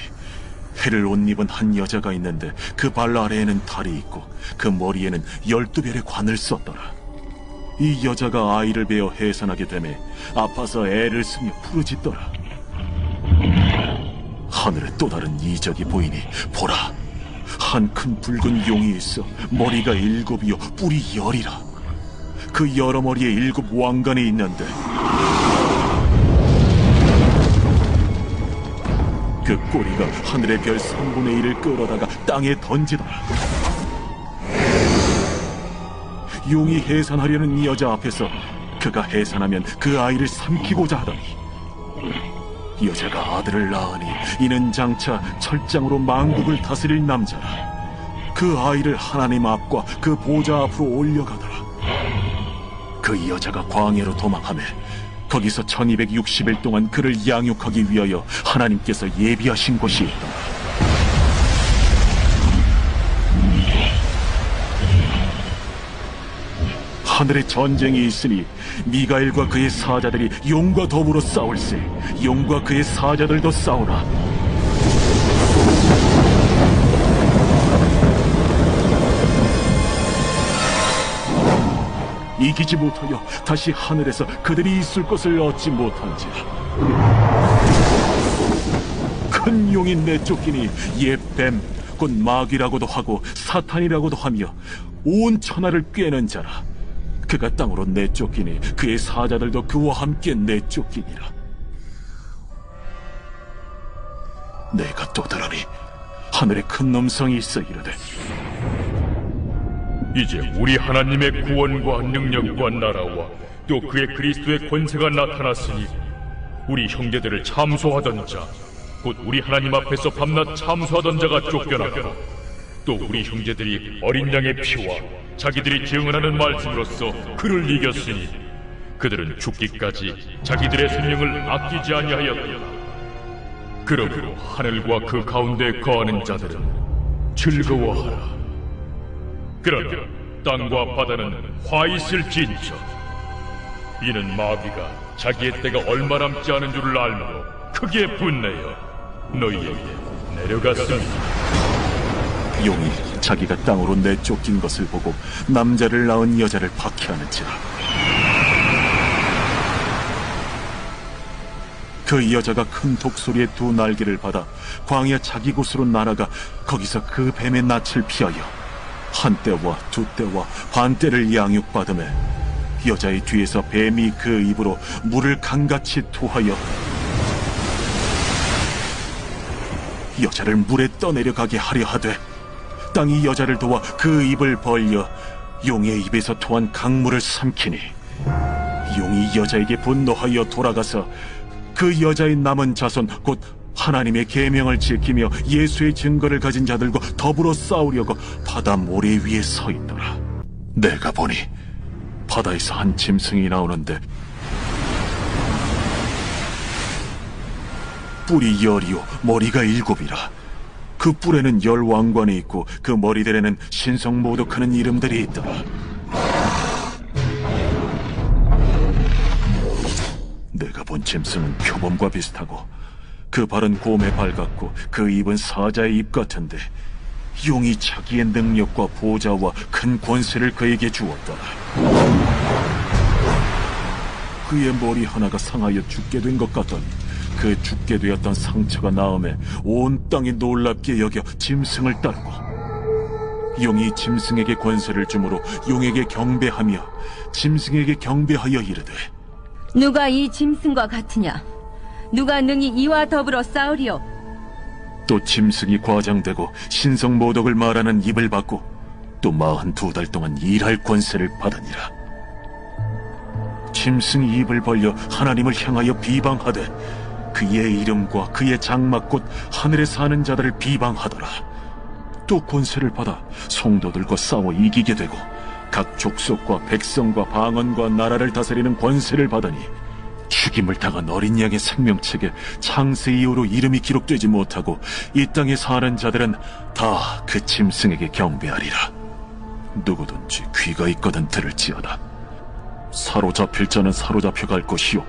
[SPEAKER 1] 해를 옷 입은 한 여자가 있는데 그 발 아래에는 달이 있고 그 머리에는 12별의 관을 썼더라. 이 여자가 아이를 베어 해산하게 되매 아파서 애를 쓰며 부르짖더라. 하늘에 또 다른 이적이 보이니 보라, 한 큰 붉은 용이 있어 머리가 7이요 뿔이 10이라. 그 여러 머리의 7 왕관이 있는데 그 꼬리가 하늘의 별 3분의 1을 끌어다가 땅에 던지더라. 용이 해산하려는 이 여자 앞에서 그가 해산하면 그 아이를 삼키고자 하더니 여자가 아들을 낳으니 이는 장차 철장으로 만국을 다스릴 남자라. 그 아이를 하나님 앞과 그 보좌 앞으로 올려가더라. 그 여자가 광야로 도망하며 거기서 1260일 동안 그를 양육하기 위하여 하나님께서 예비하신 곳이 있더라. 하늘에 전쟁이 있으니 미가엘과 그의 사자들이 용과 더불어 싸울세. 용과 그의 사자들도 싸우나 이기지 못하여 다시 하늘에서 그들이 있을 것을 얻지 못한지라. 큰 용이 내쫓기니 옛 뱀 곧 마귀라고도 하고 사탄이라고도 하며 온 천하를 꿰는 자라. 그가 땅으로 내쫓기니 그의 사자들도 그와 함께 내쫓기니라. 내가 또 들으니 하늘에 큰 음성이 있어 이르되
[SPEAKER 10] 이제 우리 하나님의 구원과 능력과 나라와 또 그의 그리스도의 권세가 나타났으니 우리 형제들을 참소하던 자, 곧 우리 하나님 앞에서 밤낮 참소하던 자가 쫓겨나고 또 우리 형제들이 어린 양의 피와 자기들이 증언하는 말씀으로써 그를 이겼으니 그들은 죽기까지 자기들의 생명을 아끼지 아니하였다. 그러므로 하늘과 그 가운데 거하는 자들은 즐거워하라. 그러나 땅과 바다는 화 있을진저. 이는 마귀가 자기의 때가 얼마 남지 않은 줄을 알므로 크게 분내어 너희에게 내려갔습니다.
[SPEAKER 1] 용이 자기가 땅으로 내쫓긴 것을 보고 남자를 낳은 여자를 박해하는지라. 그 여자가 큰 독소리의 2 날개를 받아 광야 자기 곳으로 날아가 거기서 그 뱀의 낯을 피하여 한때와 2때와 반때를 양육받으며 여자의 뒤에서 뱀이 그 입으로 물을 강같이 토하여 여자를 물에 떠내려가게 하려 하되 땅이 여자를 도와 그 입을 벌려 용의 입에서 토한 강물을 삼키니 용이 여자에게 분노하여 돌아가서 그 여자의 남은 자손 곧 하나님의 계명을 지키며 예수의 증거를 가진 자들과 더불어 싸우려고 바다 모래 위에 서 있더라. 내가 보니 바다에서 한 짐승이 나오는데 뿔이 10이요 머리가 7이라. 그 뿔에는 10 왕관이 있고 그 머리들에는 신성모독하는 이름들이 있더라. 내가 본 짐승은 표범과 비슷하고 그 발은 곰의 발 같고 그 입은 사자의 입 같은데 용이 자기의 능력과 보좌와 큰 권세를 그에게 주었더라. 그의 머리 하나가 상하여 죽게 된 것 같더니 그 죽게 되었던 상처가 나음에 온 땅이 놀랍게 여겨 짐승을 따르고 용이 짐승에게 권세를 주므로 용에게 경배하며 짐승에게 경배하여 이르되
[SPEAKER 8] 누가 이 짐승과 같으냐? 누가 능히 이와 더불어 싸우리요?
[SPEAKER 1] 또 짐승이 과장되고 신성모독을 말하는 입을 받고 또 42달 동안 일할 권세를 받으니라. 짐승이 입을 벌려 하나님을 향하여 비방하되 그의 이름과 그의 장막 곧 하늘에 사는 자들을 비방하더라. 또 권세를 받아 성도들과 싸워 이기게 되고 각 족속과 백성과 방언과 나라를 다스리는 권세를 받으니 죽임을 당한 어린 양의 생명책에 창세 이후로 이름이 기록되지 못하고 이 땅에 사는 자들은 다 그 짐승에게 경배하리라. 누구든지 귀가 있거든 들을지어다. 사로잡힐 자는 사로잡혀 갈 것이요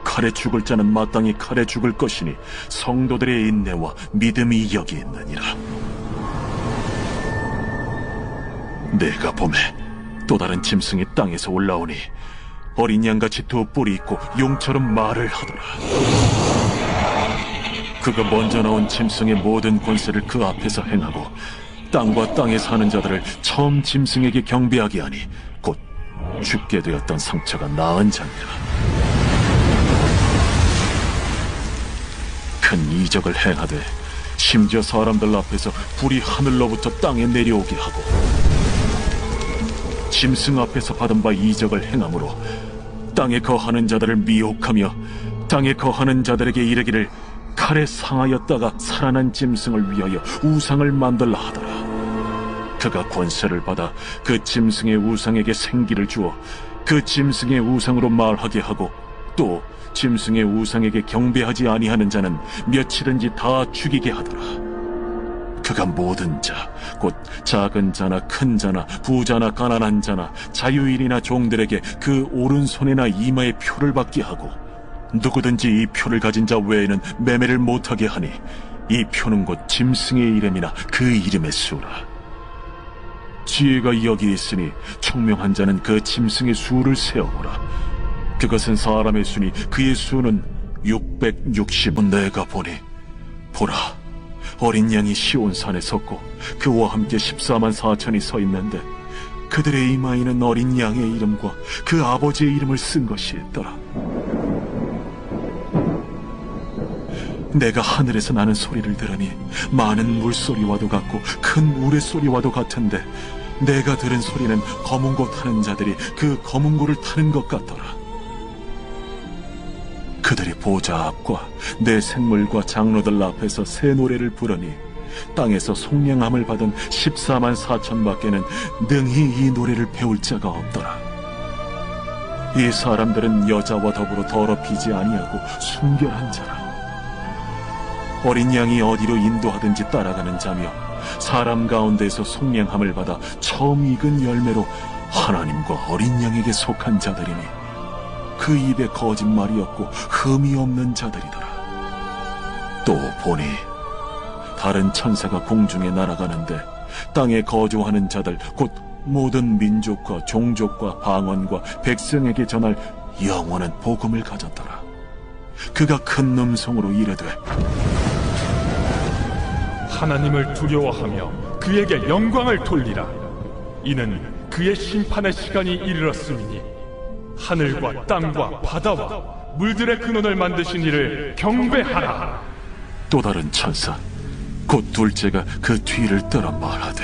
[SPEAKER 1] 칼에 죽을 자는 마땅히 칼에 죽을 것이니 성도들의 인내와 믿음이 여기 있느니라. 내가 보매 또 다른 짐승이 땅에서 올라오니 어린 양같이 2 뿔이 있고 용처럼 말을 하더라. 그가 먼저 나온 짐승의 모든 권세를 그 앞에서 행하고 땅과 땅에 사는 자들을 처음 짐승에게 경배하게 하니 곧 죽게 되었던 상처가 나은 자니라. 큰 이적을 행하되 심지어 사람들 앞에서 불이 하늘로부터 땅에 내려오게 하고 짐승 앞에서 받은 바 이적을 행함으로 땅에 거하는 자들을 미혹하며 땅에 거하는 자들에게 이르기를 칼에 상하였다가 살아난 짐승을 위하여 우상을 만들라 하더라. 그가 권세를 받아 그 짐승의 우상에게 생기를 주어 그 짐승의 우상으로 말하게 하고 또 짐승의 우상에게 경배하지 아니하는 자는 며칠든지 다 죽이게 하더라. 그가 모든 자, 곧 작은 자나 큰 자나 부자나 가난한 자나 자유인이나 종들에게 그 오른손이나 이마에 표를 받게 하고 누구든지 이 표를 가진 자 외에는 매매를 못하게 하니 이 표는 곧 짐승의 이름이나 그 이름의 수라. 지혜가 여기 있으니 총명한 자는 그 짐승의 수를 세어보라. 그것은 사람의 수니 그의 수는 660. 내가 보니 보라, 어린 양이 시온산에 섰고 그와 함께 14만 4천이 서 있는데 그들의 이마에는 어린 양의 이름과 그 아버지의 이름을 쓴 것이 있더라. 내가 하늘에서 나는 소리를 들으니 많은 물소리와도 같고 큰 우레소리와도 같은데 내가 들은 소리는 검은 고 타는 자들이 그 검은 고를 타는 것 같더라. 그들이 보좌 앞과 내 생물과 장로들 앞에서 새 노래를 부르니 땅에서 속량함을 받은 14만 4천 밖에는 능히 이 노래를 배울 자가 없더라. 이 사람들은 여자와 더불어 더럽히지 아니하고 순결한 자라. 어린 양이 어디로 인도하든지 따라가는 자며 사람 가운데에서 속량함을 받아 처음 익은 열매로 하나님과 어린 양에게 속한 자들이니 그 입에 거짓말이 없고 흠이 없는 자들이더라. 또 보니 다른 천사가 공중에 날아가는데 땅에 거주하는 자들 곧 모든 민족과 종족과 방언과 백성에게 전할 영원한 복음을 가졌더라. 그가 큰 음성으로 이르되
[SPEAKER 5] 하나님을 두려워하며 그에게 영광을 돌리라. 이는 그의 심판의 시간이 이르렀음이니 하늘과 땅과 바다와 물들의 근원을 만드신 이를 경배하라.
[SPEAKER 1] 또 다른 천사 곧 둘째가 그 뒤를 따라 말하되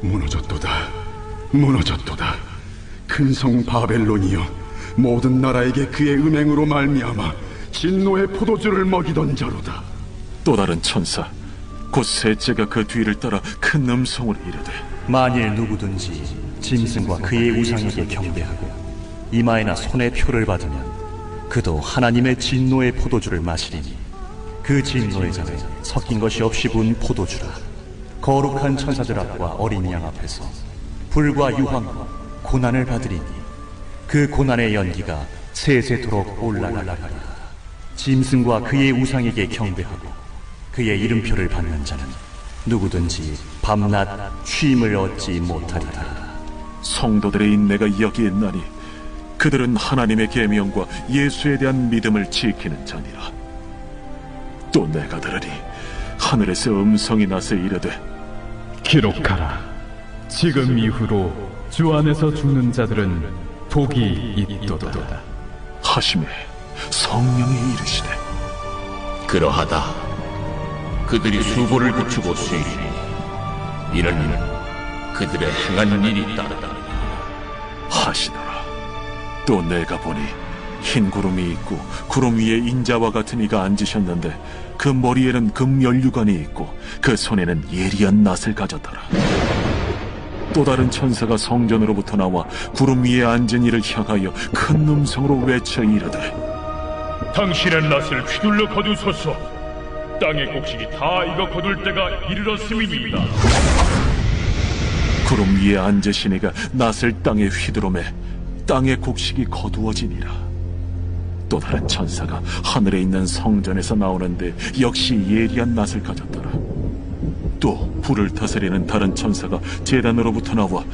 [SPEAKER 7] 무너졌도다, 무너졌도다. 큰 성 바벨론이여, 모든 나라에게 그의 음행으로 말미암아 진노의 포도주를 먹이던 자로다.
[SPEAKER 1] 또 다른 천사 곧 셋째가 그 뒤를 따라 큰 음성으로 이르되
[SPEAKER 11] 만일 누구든지 짐승과 그의 우상에게 경배하고 이마에나 손에 표를 받으면 그도 하나님의 진노의 포도주를 마시리니 그 진노의 잔에 섞인 것이 없이 부은 포도주라. 거룩한 천사들 앞과 어린 양 앞에서 불과 유황과 고난을 받으리니 그 고난의 연기가 세세토록 올라가리라. 짐승과 그의 우상에게 경배하고 그의 이름표를 받는 자는 누구든지 밤낮 쉼을 얻지 못하리라.
[SPEAKER 1] 성도들의 인내가 여기 있나니 그들은 하나님의 계명과 예수에 대한 믿음을 지키는 자니라. 또 내가 들으니 하늘에서 음성이 나서 이르되
[SPEAKER 12] 기록하라. 지금 이후로 주 안에서 죽는 자들은 복이 있도다
[SPEAKER 1] 하시매 성령이 이르시되
[SPEAKER 13] 그러하다. 그들이 수고를 그치고 쓰이니 이는 그들의 행한 일이 따르다
[SPEAKER 1] 하시더라. 또 내가 보니 흰 구름이 있고 구름 위에 인자와 같은 이가 앉으셨는데 그 머리에는 금 연류관이 있고 그 손에는 예리한 낫을 가졌더라. 또 다른 천사가 성전으로부터 나와 구름 위에 앉은 이를 향하여 큰 음성으로 외쳐 이르되
[SPEAKER 10] 당신의 낫을 휘둘러 거두소서. 땅의 곡식이 다 익어 거둘 때가 이르렀음이니이다.
[SPEAKER 1] 구름 위에 앉으시니가 낫을 땅에 휘두르매 땅의 곡식이 거두어지니라. 또 다른 천사가 하늘에 있는 성전에서 나오는데 역시 예리한 낫을 가졌더라. 또 불을 다스리는 다른 천사가 제단으로부터 나와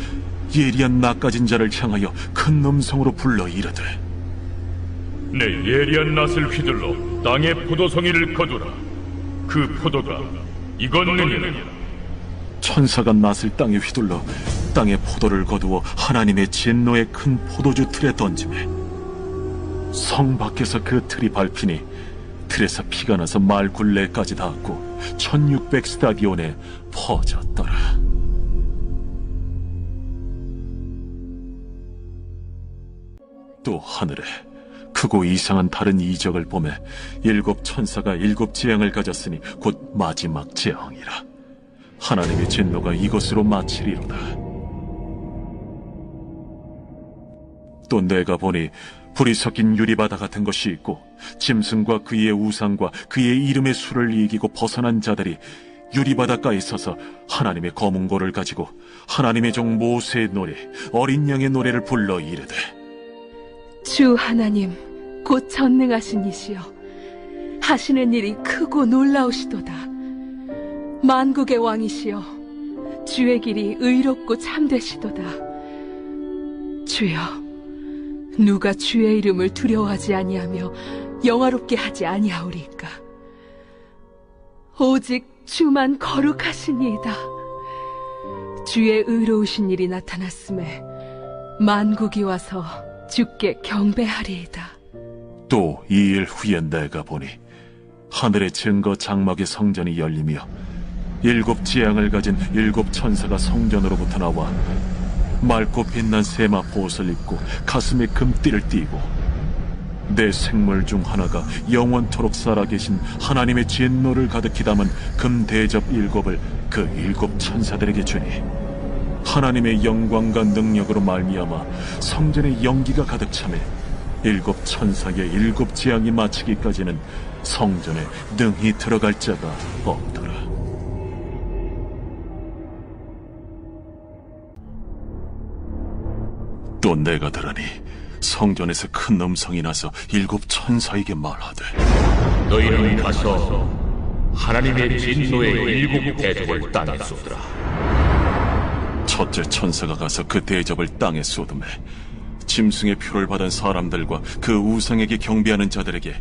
[SPEAKER 1] 예리한 낫 가진 자를 향하여 큰 음성으로 불러 이르되
[SPEAKER 10] 내 예리한 낫을 휘둘러 땅의 포도송이를 거두라. 그 포도가 익었느니라.
[SPEAKER 1] 천사가 낫을 땅에 휘둘러 땅에 포도를 거두어 하나님의 진노의 큰 포도주 틀에 던지매 성 밖에서 그 틀이 밟히니 틀에서 피가 나서 말 굴레까지 닿았고 1600 스타디온에 퍼졌더라. 또 하늘에 크고 이상한 다른 이적을 보매 7 천사가 7 재앙을 가졌으니 곧 마지막 재앙이라. 하나님의 진노가 이것으로 마치리로다. 또 내가 보니 불이 섞인 유리바다 같은 것이 있고 짐승과 그의 우상과 그의 이름의 수를 이기고 벗어난 자들이 유리바닷가에 서서 하나님의 검은고를 가지고 하나님의 종 모세의 노래 어린 양의 노래를 불러 이르되
[SPEAKER 9] 주 하나님 곧 전능하신 이시여 하시는 일이 크고 놀라우시도다. 만국의 왕이시여 주의 길이 의롭고 참되시도다. 주여 누가 주의 이름을 두려워하지 아니하며 영화롭게 하지 아니하오리까. 오직 주만 거룩하시니이다. 주의 의로우신 일이 나타났음에 만국이 와서 주께 경배하리이다.
[SPEAKER 1] 또 2일 후에 내가 보니 하늘의 증거 장막의 성전이 열리며 7 재앙을 가진 7 천사가 성전으로부터 나와 맑고 빛난 세마포 옷을 입고 가슴에 금띠를 띠고 내 생물 중 하나가 영원토록 살아계신 하나님의 진노를 가득히 담은 금 대접 7을 그 7 천사들에게 주니 하나님의 영광과 능력으로 말미암아 성전에 연기가 가득 차매 7 천사의 7 재앙이 마치기까지는 성전에 능히 들어갈 자가 없더라. 또 내가 들으니 성전에서 큰 음성이 나서 7 천사에게 말하되
[SPEAKER 13] 너희는 가서 하나님의 진노의 7 대접을 땅에 쏟으라.
[SPEAKER 1] 첫째 천사가 가서 그 대접을 땅에 쏟음에 짐승의 표를 받은 사람들과 그 우상에게 경배하는 자들에게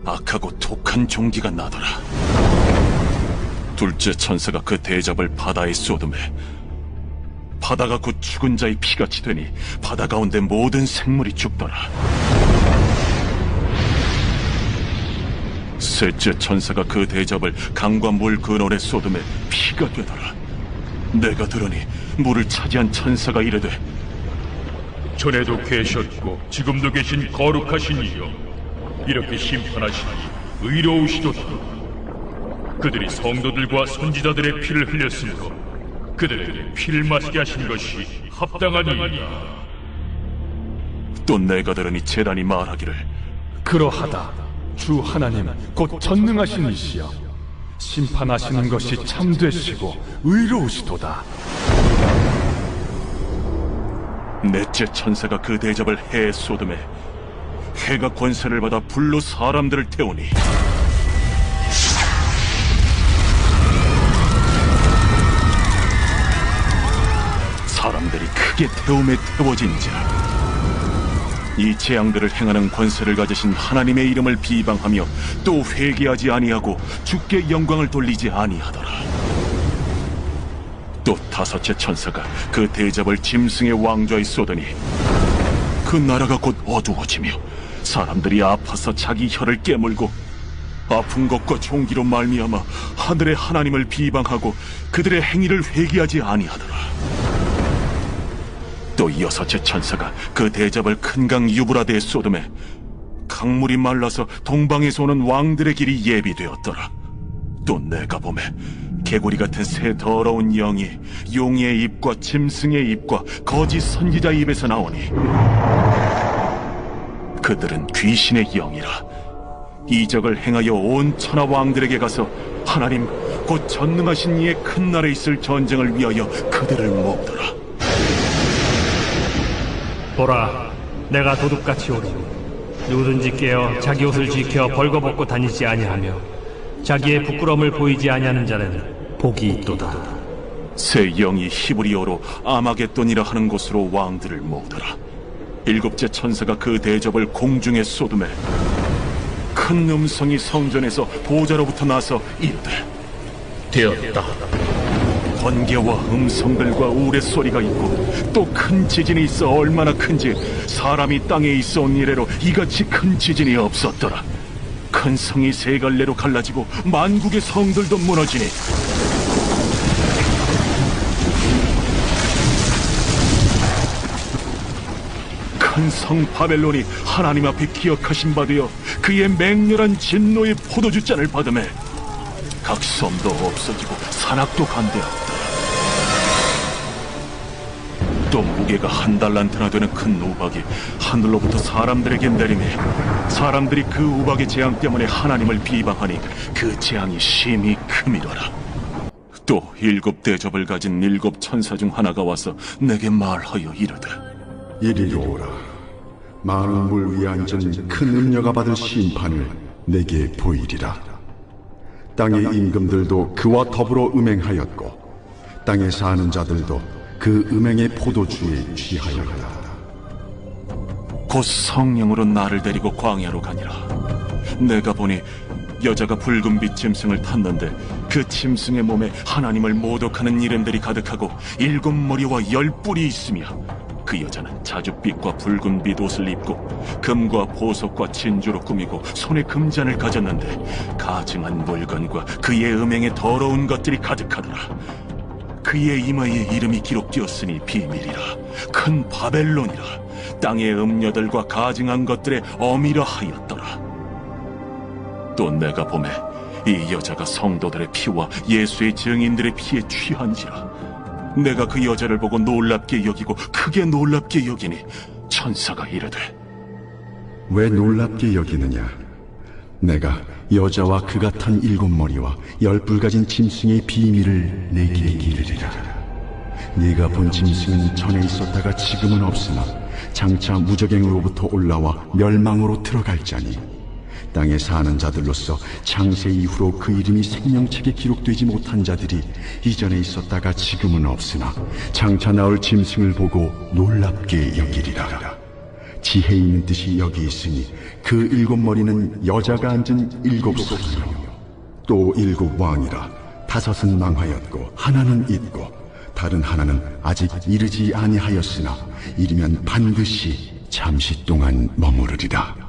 [SPEAKER 1] 악하고 독한 종기가 나더라. 둘째 천사가 그 대접을 바다에 쏟음에 바다가 곧 죽은 자의 피같이 되니 바다 가운데 모든 생물이 죽더라. 셋째 천사가 그 대접을 강과 물 근원에 쏟음에 피가 되더라. 내가 들으니 물을 차지한 천사가 이르되
[SPEAKER 10] 전에도 계셨고 지금도 계신 거룩하신 이여 이렇게 심판하시니 의로우시도다. 그들이 성도들과 선지자들의 피를 흘렸으므로 그들에게 피를 마시게 하신 것이 합당하니이다.
[SPEAKER 1] 또 내가 들으니 제단이 말하기를
[SPEAKER 5] 그러하다. 주 하나님 곧 전능하신 이시여 심판하시는 것이 참되시고 의로우시도다.
[SPEAKER 1] 넷째 천사가 그 대접을 해에 쏟음에 해가 권세를 받아 불로 사람들을 태우니 사람들이 크게 태움에 태워진지라. 이 재앙들을 행하는 권세를 가지신 하나님의 이름을 비방하며 또 회개하지 아니하고 주께 영광을 돌리지 아니하더라. 또 다섯째 천사가 그 대접을 짐승의 왕좌에 쏟으니 그 나라가 곧 어두워지며 사람들이 아파서 자기 혀를 깨물고 아픈 것과 종기로 말미암아 하늘의 하나님을 비방하고 그들의 행위를 회개하지 아니하더라. 또 여섯째 천사가 그 대접을 큰 강 유브라데에 쏟음에 강물이 말라서 동방에서 오는 왕들의 길이 예비되었더라. 또 내가 보매 개구리 같은 새 더러운 영이 용의 입과 짐승의 입과 거짓 선지자의 입에서 나오니 그들은 귀신의 영이라. 이적을 행하여 온 천하 왕들에게 가서 하나님 곧 전능하신 이의 큰 날에 있을 전쟁을 위하여 그들을 모으더라.
[SPEAKER 2] 보라, 내가 도둑같이 오리니 누구든지 깨어 자기 옷을 지켜 벌거벗고 다니지 아니하며 자기의 부끄러움을 보이지 아니하는 자는 복이 있도다.
[SPEAKER 1] 새 영이 히브리어로 아마겟돈이라 하는 곳으로 왕들을 모으더라. 일곱째 천사가 그 대접을 공중에 쏟음에 큰 음성이 성전에서 보좌로부터 나서 이르되
[SPEAKER 13] 되었다.
[SPEAKER 1] 번개와 음성들과 우레소리가 있고 또 큰 지진이 있어 얼마나 큰지 사람이 땅에 있어 온 이래로 이같이 큰 지진이 없었더라. 큰 성이 세 갈래로 갈라지고 만국의 성들도 무너지니 큰 성 바벨론이 하나님 앞에 기억하신 바 되어 그의 맹렬한 진노의 포도주잔을 받음에 각 섬도 없어지고 산악도 간대하였다. 또 무게가 1달란트나 되는 큰 우박이 하늘로부터 사람들에게 내리매 사람들이 그 우박의 재앙 때문에 하나님을 비방하니 그 재앙이 심히 크미더라. 또 7 대접을 가진 7 천사 중 하나가 와서 내게 말하여 이르되
[SPEAKER 7] 이리로 오라. 많은 물 위에 앉은 큰 음녀가 받을 심판을 내게 보이리라. 땅의 임금들도 그와 더불어 음행하였고 땅에 사는 자들도 그 음행의 포도주에 취하였다.
[SPEAKER 1] 곧 성령으로 나를 데리고 광야로 가니라. 내가 보니 여자가 붉은빛 짐승을 탔는데 그 짐승의 몸에 하나님을 모독하는 이름들이 가득하고 7 머리와 10 뿔이 있으며 그 여자는 자줏빛과 붉은빛 옷을 입고 금과 보석과 진주로 꾸미고 손에 금잔을 가졌는데 가증한 물건과 그의 음행에 더러운 것들이 가득하더라. 그의 이마에 이름이 기록되었으니 비밀이라. 큰 바벨론이라. 땅의 음녀들과 가증한 것들의 어미라 하였더라. 또 내가 보매 이 여자가 성도들의 피와 예수의 증인들의 피에 취한지라. 내가 그 여자를 보고 놀랍게 여기고 크게 놀랍게 여기니 천사가 이르되
[SPEAKER 7] 왜 놀랍게 여기느냐? 내가 여자와 그가 탄 7 머리와 10 뿔 가진 짐승의 비밀을 내게 이르리라. 네가 본 짐승은 전에 있었다가 지금은 없으나 장차 무적행으로부터 올라와 멸망으로 들어갈 자니 땅에 사는 자들로서 창세 이후로 그 이름이 생명책에 기록되지 못한 자들이 이전에 있었다가 지금은 없으나 장차 나올 짐승을 보고 놀랍게 여기리라. 지혜 있는 뜻이 여기 있으니 그 7 머리는 여자가 앉은 7 소이요 또 7 왕이라. 5은 망하였고 하나는 있고 다른 하나는 아직 이르지 아니하였으나 이르면 반드시 잠시 동안 머무르리라.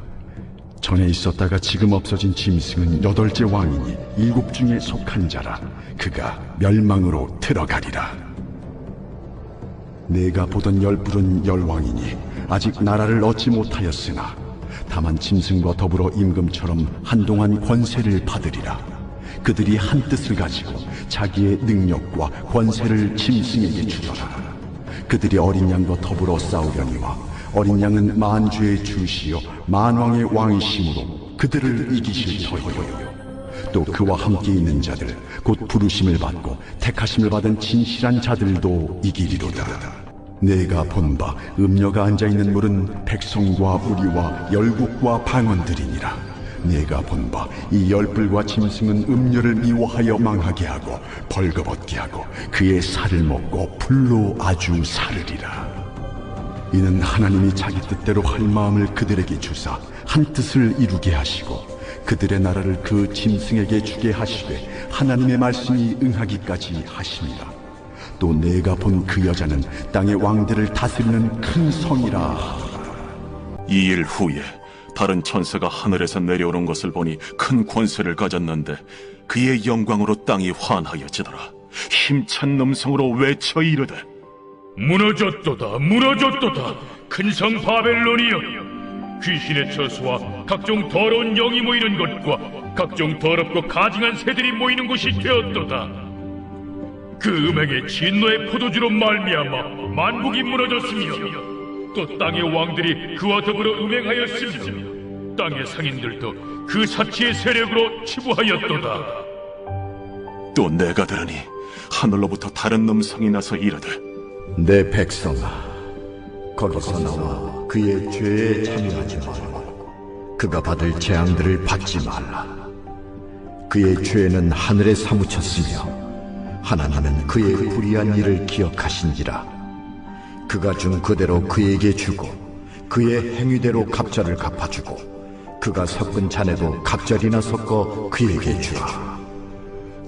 [SPEAKER 7] 전에 있었다가 지금 없어진 짐승은 8째 왕이니 7 중에 속한 자라. 그가 멸망으로 들어가리라. 내가 보던 10 뿔은 10 왕이니 아직 나라를 얻지 못하였으나 다만 짐승과 더불어 임금처럼 한동안 권세를 받으리라. 그들이 한 뜻을 가지고 자기의 능력과 권세를 짐승에게 주더라. 그들이 어린 양과 더불어 싸우려니와 어린 양은 만주의 주시요 만왕의 왕이심으로 그들을 이기실 터이요. 또 그와 함께 있는 자들 곧 부르심을 받고 택하심을 받은 진실한 자들도 이기리로다. 내가 본 바 음녀가 앉아있는 물은 백성과 무리와 열국과 방언들이니라. 내가 본 바 이 10 뿔과 짐승은 음녀를 미워하여 망하게 하고 벌거벗게 하고 그의 살을 먹고 불로 아주 사르리라. 이는 하나님이 자기 뜻대로 할 마음을 그들에게 주사 한 뜻을 이루게 하시고 그들의 나라를 그 짐승에게 주게 하시되 하나님의 말씀이 응하기까지 하심이라. 또 내가 본 그 여자는 땅의 왕들을 다스리는 큰 성이라.
[SPEAKER 1] 이 일 후에 다른 천사가 하늘에서 내려오는 것을 보니 큰 권세를 가졌는데 그의 영광으로 땅이 환하여지더라. 힘찬 음성으로 외쳐 이르되
[SPEAKER 10] 무너졌도다 무너졌도다 큰 성 바벨론이여. 귀신의 처소와 각종 더러운 영이 모이는 곳과 각종 더럽고 가증한 새들이 모이는 곳이 되었도다. 그 음행의 진노의 포도주로 말미암아 만국이 무너졌으며 또 땅의 왕들이 그와 더불어 음행하였으며 땅의 상인들도 그 사치의 세력으로 치부하였도다.
[SPEAKER 1] 또 내가 들으니 하늘로부터 다른 음성이 나서 이르되
[SPEAKER 14] 내 백성아, 거기서 나와 그의 죄에 참여하지 말고 그가 받을 재앙들을 받지 말라. 그의 죄는 하늘에 사무쳤으며 하나님은 그의 불의한 일을 기억하신지라. 그가 준 그대로 그에게 주고 그의 행위대로 갑절을 갚아주고 그가 섞은 잔에도 갑절이나 섞어 그에게 주라.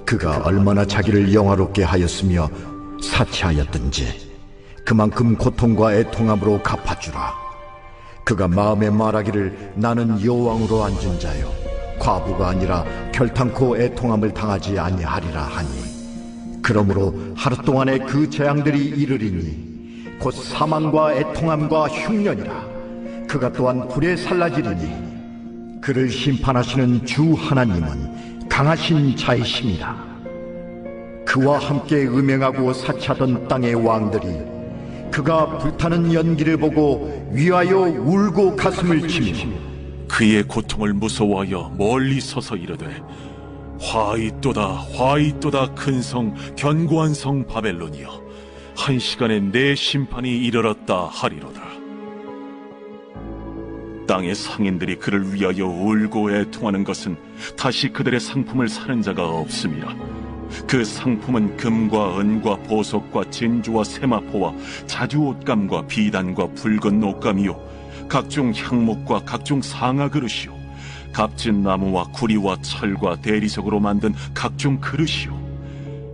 [SPEAKER 14] 그가 얼마나 자기를 영화롭게 하였으며 사치하였든지 그만큼 고통과 애통함으로 갚아주라. 그가 마음에 말하기를 나는 여왕으로 앉은 자요 과부가 아니라 결탄코 애통함을 당하지 아니하리라 하니, 그러므로 하루 동안에 그 재앙들이 이르리니 곧 사망과 애통함과 흉년이라. 그가 또한 불에 살라지리니 그를 심판하시는 주 하나님은 강하신 자이심이라. 그와 함께 음행하고 사치하던 땅의 왕들이 그가 불타는 연기를 보고 위하여 울고 가슴을 치며
[SPEAKER 1] 그의 고통을 무서워하여 멀리 서서 이르되 화이또다 화이또다 큰 성 견고한 성 바벨론이여, 한 시간에 내 심판이 이르렀다 하리로다. 땅의 상인들이 그를 위하여 울고 애통하는 것은 다시 그들의 상품을 사는 자가 없음이라. 그 상품은 금과 은과 보석과 진주와 세마포와 자주 옷감과 비단과 붉은 옷감이요 각종 향목과 각종 상아 그릇이요 값진 나무와 구리와 철과 대리석으로 만든 각종 그릇이요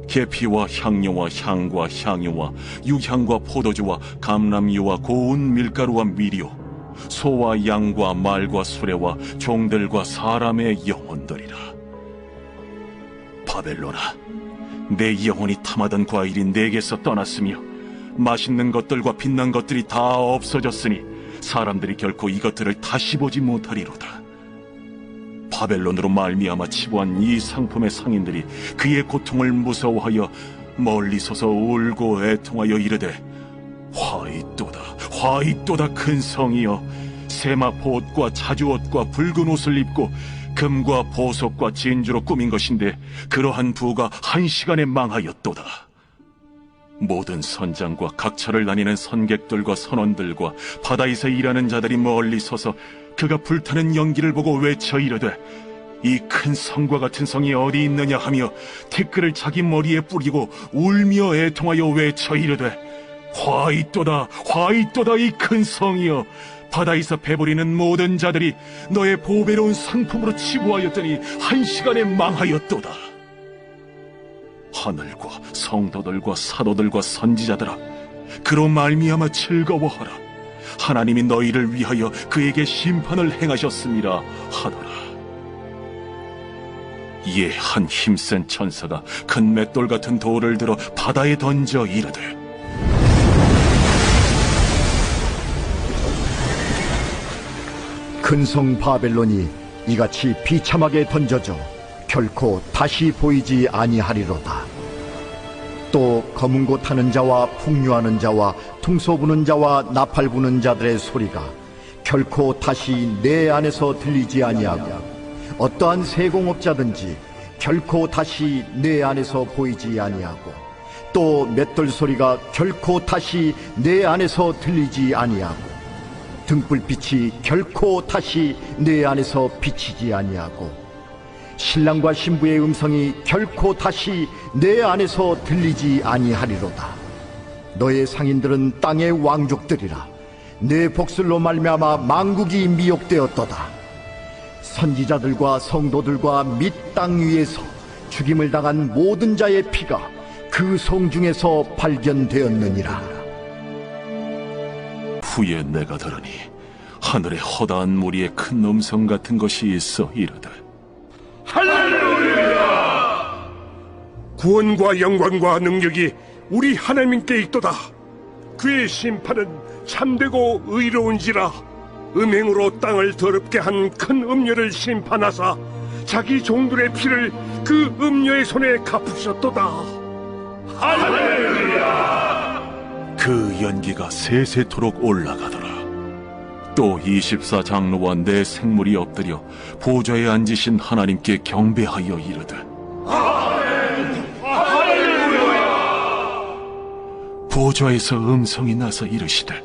[SPEAKER 1] 계피와 향료와 향과 향유와 유향과 포도주와 감람유와 고운 밀가루와 밀이요 소와 양과 말과 수레와 종들과 사람의 영혼들이라. 바벨론아, 내 영혼이 탐하던 과일이 내게서 떠났으며 맛있는 것들과 빛난 것들이 다 없어졌으니 사람들이 결코 이것들을 다시 보지 못하리로다. 바벨론으로 말미암아 치부한 이 상품의 상인들이 그의 고통을 무서워하여 멀리 서서 울고 애통하여 이르되 화이또다 화이또다 큰 성이여, 세마포 옷과 자주 옷과 붉은 옷을 입고 금과 보석과 진주로 꾸민 것인데 그러한 부가 한 시간에 망하였도다. 모든 선장과 각처를 다니는 선객들과 선원들과 바다에서 일하는 자들이 멀리 서서 그가 불타는 연기를 보고 외쳐 이르되 이 큰 성과 같은 성이 어디 있느냐 하며 티끌을 자기 머리에 뿌리고 울며 애통하여 외쳐 이르되 화이또다 화이또다 이 큰 성이여, 바다에서 배부리는 모든 자들이 너의 보배로운 상품으로 치부하였더니 한 시간에 망하였도다. 하늘과 성도들과 사도들과 선지자들아, 그로 말미암아 즐거워하라. 하나님이 너희를 위하여 그에게 심판을 행하셨음이라 하더라. 이에 한 힘센 천사가 큰 맷돌 같은 돌을 들어 바다에 던져 이르되
[SPEAKER 14] 큰 성 바벨론이 이같이 비참하게 던져져 결코 다시 보이지 아니하리로다. 또 검은 고 타는 자와 풍류하는 자와 퉁소 부는 자와 나팔 부는 자들의 소리가 결코 다시 내 안에서 들리지 아니하고 어떠한 세공업자든지 결코 다시 내 안에서 보이지 아니하고 또 맷돌 소리가 결코 다시 내 안에서 들리지 아니하고 등불빛이 결코 다시 내 안에서 비치지 아니하고 신랑과 신부의 음성이 결코 다시 내 안에서 들리지 아니하리로다. 너의 상인들은 땅의 왕족들이라. 내 복술로 말미암아 만국이 미혹되었도다. 선지자들과 성도들과 및 땅 위에서 죽임을 당한 모든 자의 피가 그 성 중에서 발견되었느니라.
[SPEAKER 1] 후에 내가 들으니 하늘에 허다한 무리에 큰 음성 같은 것이 있어 이르되
[SPEAKER 3] 할렐루야! 구원과 영광과 능력이 우리 하나님께 있도다. 그의 심판은 참되고 의로운지라. 음행으로 땅을 더럽게 한 큰 음녀를 심판하사 자기 종들의 피를 그 음녀의 손에 갚으셨도다. 할렐루야!
[SPEAKER 1] 그 연기가 세세토록 올라가더라. 또 24장로와 네 생물이 엎드려 보좌에 앉으신 하나님께 경배하여 이르되 보좌에서 음성이 나서 이르시되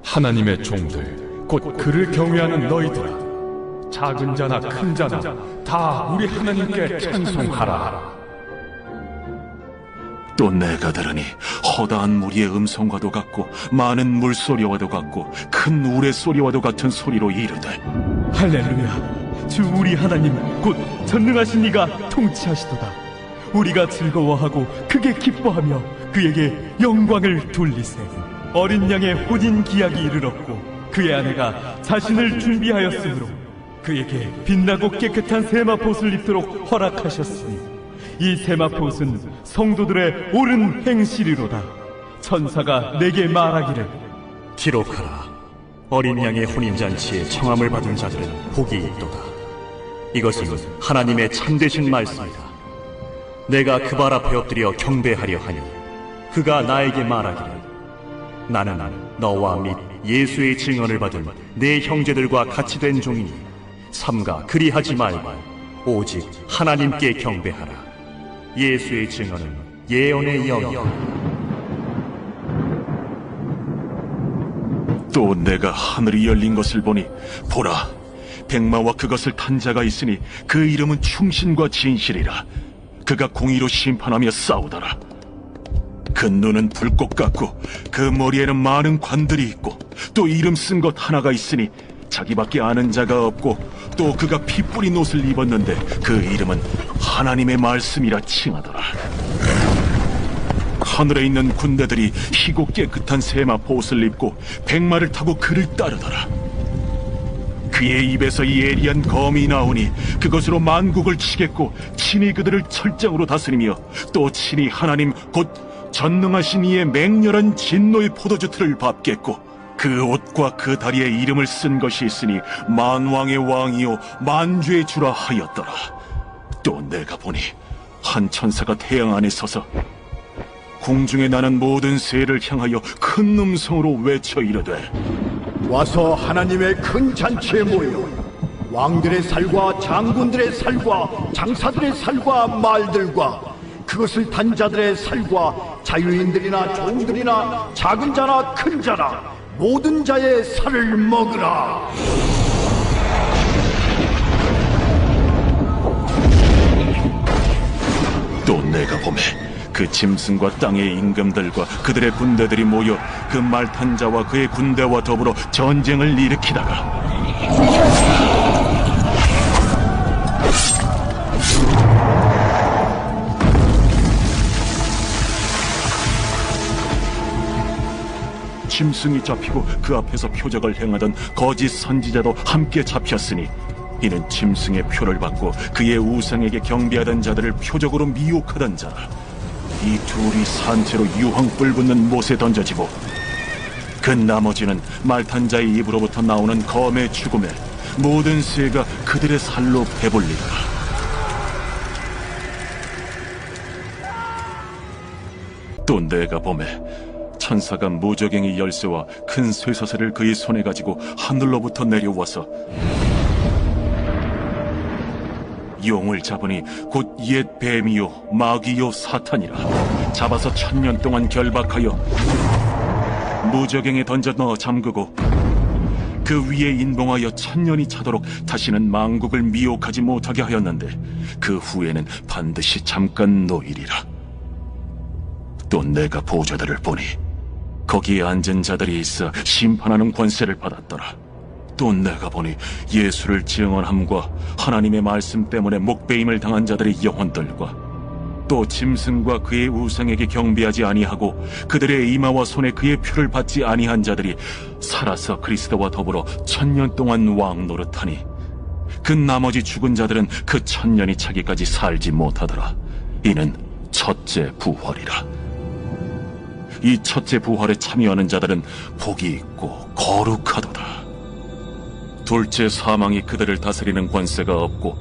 [SPEAKER 5] 하나님의 종들 곧 그를 경외하는 너희들아, 작은 자나 큰 자나 다 우리 하나님께 찬송하라.
[SPEAKER 1] 또 내가 들으니 허다한 무리의 음성과도 같고 많은 물소리와도 같고 큰 우레소리와도 같은 소리로 이르되
[SPEAKER 12] 할렐루야! 주 우리 하나님 곧 전능하신 이가 통치하시도다. 우리가 즐거워하고 크게 기뻐하며 그에게 영광을 돌리세. 어린 양의 혼인 기약이 이르렀고 그의 아내가 자신을 준비하였으므로 그에게 빛나고 깨끗한 세마포옷을 입도록 허락하셨으니 이 세마포옷은 성도들의 옳은 행실이로다. 천사가 내게 말하기를
[SPEAKER 11] 기록하라. 어린 양의 혼인잔치에 청함을 받은 자들은 복이 있도다. 이것은 하나님의 참되신 말씀이다. 내가 그 발 앞에 엎드려 경배하려 하니 그가 나에게 말하기를 나는 너와 및 예수의 증언을 받은 내 형제들과 같이 된 종이니 삼가 그리하지 말고 오직 하나님께 경배하라. 예수의 증언은 예언의 영이다.
[SPEAKER 1] 또 내가 하늘이 열린 것을 보니 보라, 백마와 그것을 탄 자가 있으니 그 이름은 충신과 진실이라. 그가 공의로 심판하며 싸우더라. 그 눈은 불꽃 같고 그 머리에는 많은 관들이 있고 또 이름 쓴 것 하나가 있으니 자기밖에 아는 자가 없고 또 그가 피 뿌린 옷을 입었는데 그 이름은 하나님의 말씀이라 칭하더라. 하늘에 있는 군대들이 희고 깨끗한 세마포 옷을 입고 백마를 타고 그를 따르더라. 그의 입에서 예리한 검이 나오니 그것으로 만국을 치겠고 친히 그들을 철장으로 다스리며 또 친히 하나님 곧 전능하신 이의 맹렬한 진노의 포도주 틀을 밟겠고 그 옷과 그 다리에 이름을 쓴 것이 있으니 만왕의 왕이요 만주의 주라 하였더라. 또 내가 보니 한 천사가 태양 안에 서서 공중에 나는 모든 새를 향하여 큰 음성으로 외쳐 이르되
[SPEAKER 14] 와서 하나님의 큰 잔치에 모여 왕들의 살과 장군들의 살과 장사들의 살과 말들과 그것을 탄 자들의 살과 자유인들이나 종들이나 작은 자나 큰 자나 모든 자의 살을 먹으라.
[SPEAKER 1] 또 내가 보매 그 짐승과 땅의 임금들과 그들의 군대들이 모여 그 말 탄 자와 그의 군대와 더불어 전쟁을 일으키다가 짐승이 잡히고 그 앞에서 표적을 행하던 거짓 선지자도 함께 잡혔으니 이는 짐승의 표를 받고 그의 우상에게 경배하던 자들을 표적으로 미혹하던 자라. 이 둘이 산채로 유황불 붙는 못에 던져지고 그 나머지는 말탄 자의 입으로부터 나오는 검의 죽음에 모든 새가 그들의 살로 배불리더라. 또 내가 보매 천사가 무저갱이 열쇠와 큰 쇠사슬을 그의 손에 가지고 하늘로부터 내려와서 용을 잡으니 곧 옛 뱀이요 마귀요 사탄이라. 잡아서 1000년 동안 결박하여 무저갱에 던져 넣어 잠그고 그 위에 인봉하여 1000년이 차도록 다시는 만국을 미혹하지 못하게 하였는데 그 후에는 반드시 잠깐 놓이리라. 또 내가 보좌들을 보니 거기에 앉은 자들이 있어 심판하는 권세를 받았더라. 또 내가 보니 예수를 증언함과 하나님의 말씀 때문에 목베임을 당한 자들의 영혼들과 또 짐승과 그의 우상에게 경배하지 아니하고 그들의 이마와 손에 그의 표를 받지 아니한 자들이 살아서 그리스도와 더불어 1000년 동안 왕노릇하니 그 나머지 죽은 자들은 그 1000년이 차기까지 살지 못하더라. 이는 첫째 부활이라. 이 첫째 부활에 참여하는 자들은 복이 있고 거룩하도다. 둘째 사망이 그들을 다스리는 권세가 없고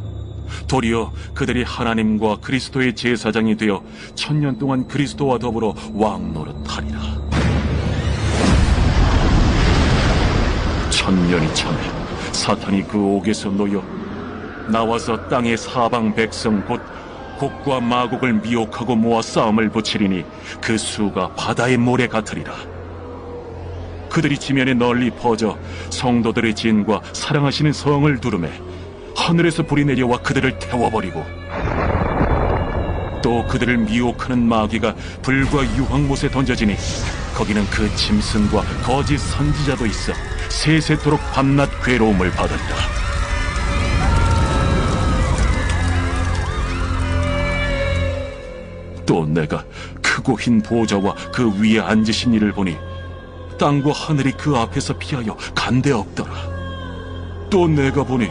[SPEAKER 1] 도리어 그들이 하나님과 그리스도의 제사장이 되어 1000년 동안 그리스도와 더불어 왕노릇하리라. 1000년이 참에 사탄이 그 옥에서 놓여 나와서 땅의 사방 백성 곧 곡과 마곡을 미혹하고 모아 싸움을 붙이리니 그 수가 바다의 모래 같으리라. 그들이 지면에 널리 퍼져 성도들의 진과 사랑하시는 성을 두르매 하늘에서 불이 내려와 그들을 태워버리고 또 그들을 미혹하는 마귀가 불과 유황못에 던져지니 거기는 그 짐승과 거짓 선지자도 있어 세세토록 밤낮 괴로움을 받으리라. 또 내가 크고 흰 보좌와 그 위에 앉으신 이를 보니 땅과 하늘이 그 앞에서 피하여 간데 없더라. 또 내가 보니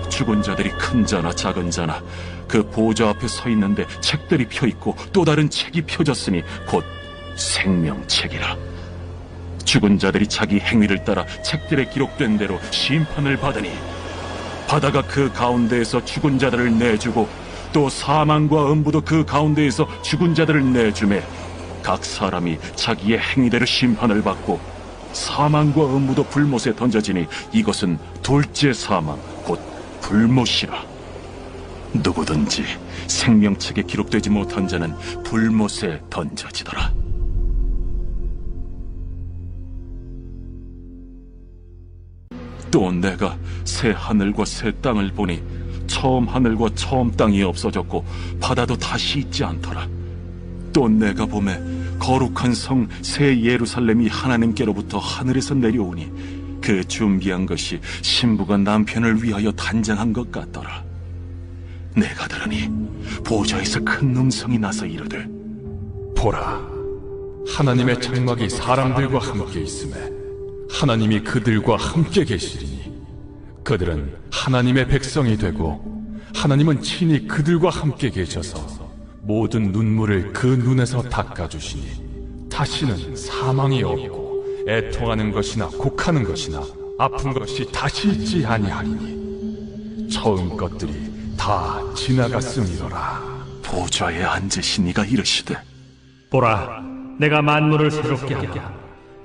[SPEAKER 1] 죽은 자들이 큰 자나 작은 자나 그 보좌 앞에 서 있는데 책들이 펴 있고 또 다른 책이 펴졌으니 곧 생명책이라. 죽은 자들이 자기 행위를 따라 책들에 기록된 대로 심판을 받으니 바다가 그 가운데에서 죽은 자들을 내주고 또 사망과 음부도 그 가운데에서 죽은 자들을 내주매 각 사람이 자기의 행위대로 심판을 받고 사망과 음부도 불못에 던져지니 이것은 둘째 사망 곧 불못이라. 누구든지 생명책에 기록되지 못한 자는 불못에 던져지더라. 또 내가 새 하늘과 새 땅을 보니 처음 하늘과 처음 땅이 없어졌고 바다도 다시 있지 않더라. 또 내가 보매 거룩한 성 새 예루살렘이 하나님께로부터 하늘에서 내려오니 그 준비한 것이 신부가 남편을 위하여 단장한 것 같더라. 내가 들으니 보좌에서 큰 음성이 나서 이르되,
[SPEAKER 5] 보라, 하나님의 장막이 사람들과 함께 있음에 하나님이 그들과 함께 계시리니 그들은 하나님의 백성이 되고 하나님은 친히 그들과 함께 계셔서 모든 눈물을 그 눈에서 닦아주시니 다시는 사망이 없고 애통하는 것이나 곡하는 것이나 아픈 것이 다시 있지 아니하리니 처음 것들이 다 지나갔음이로라.
[SPEAKER 1] 보좌에 앉으신 이가 이르시되,
[SPEAKER 2] 보라, 내가 만물을 새롭게 하랴.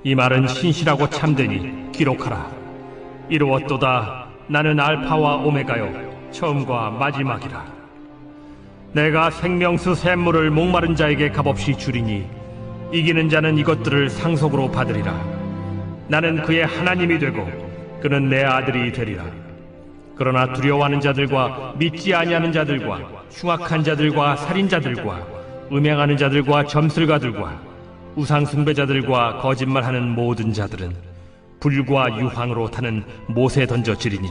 [SPEAKER 2] 이 말은 신실하고 참되니 기록하라. 이루었도다. 나는 알파와 오메가요 처음과 마지막이라. 내가 생명수 샘물을 목마른 자에게 값없이 주리니 이기는 자는 이것들을 상속으로 받으리라. 나는 그의 하나님이 되고 그는 내 아들이 되리라. 그러나 두려워하는 자들과 믿지 아니하는 자들과 흉악한 자들과 살인자들과 음행하는 자들과 점술가들과 우상 숭배자들과 거짓말하는 모든 자들은 불과 유황으로 타는 못에 던져지리니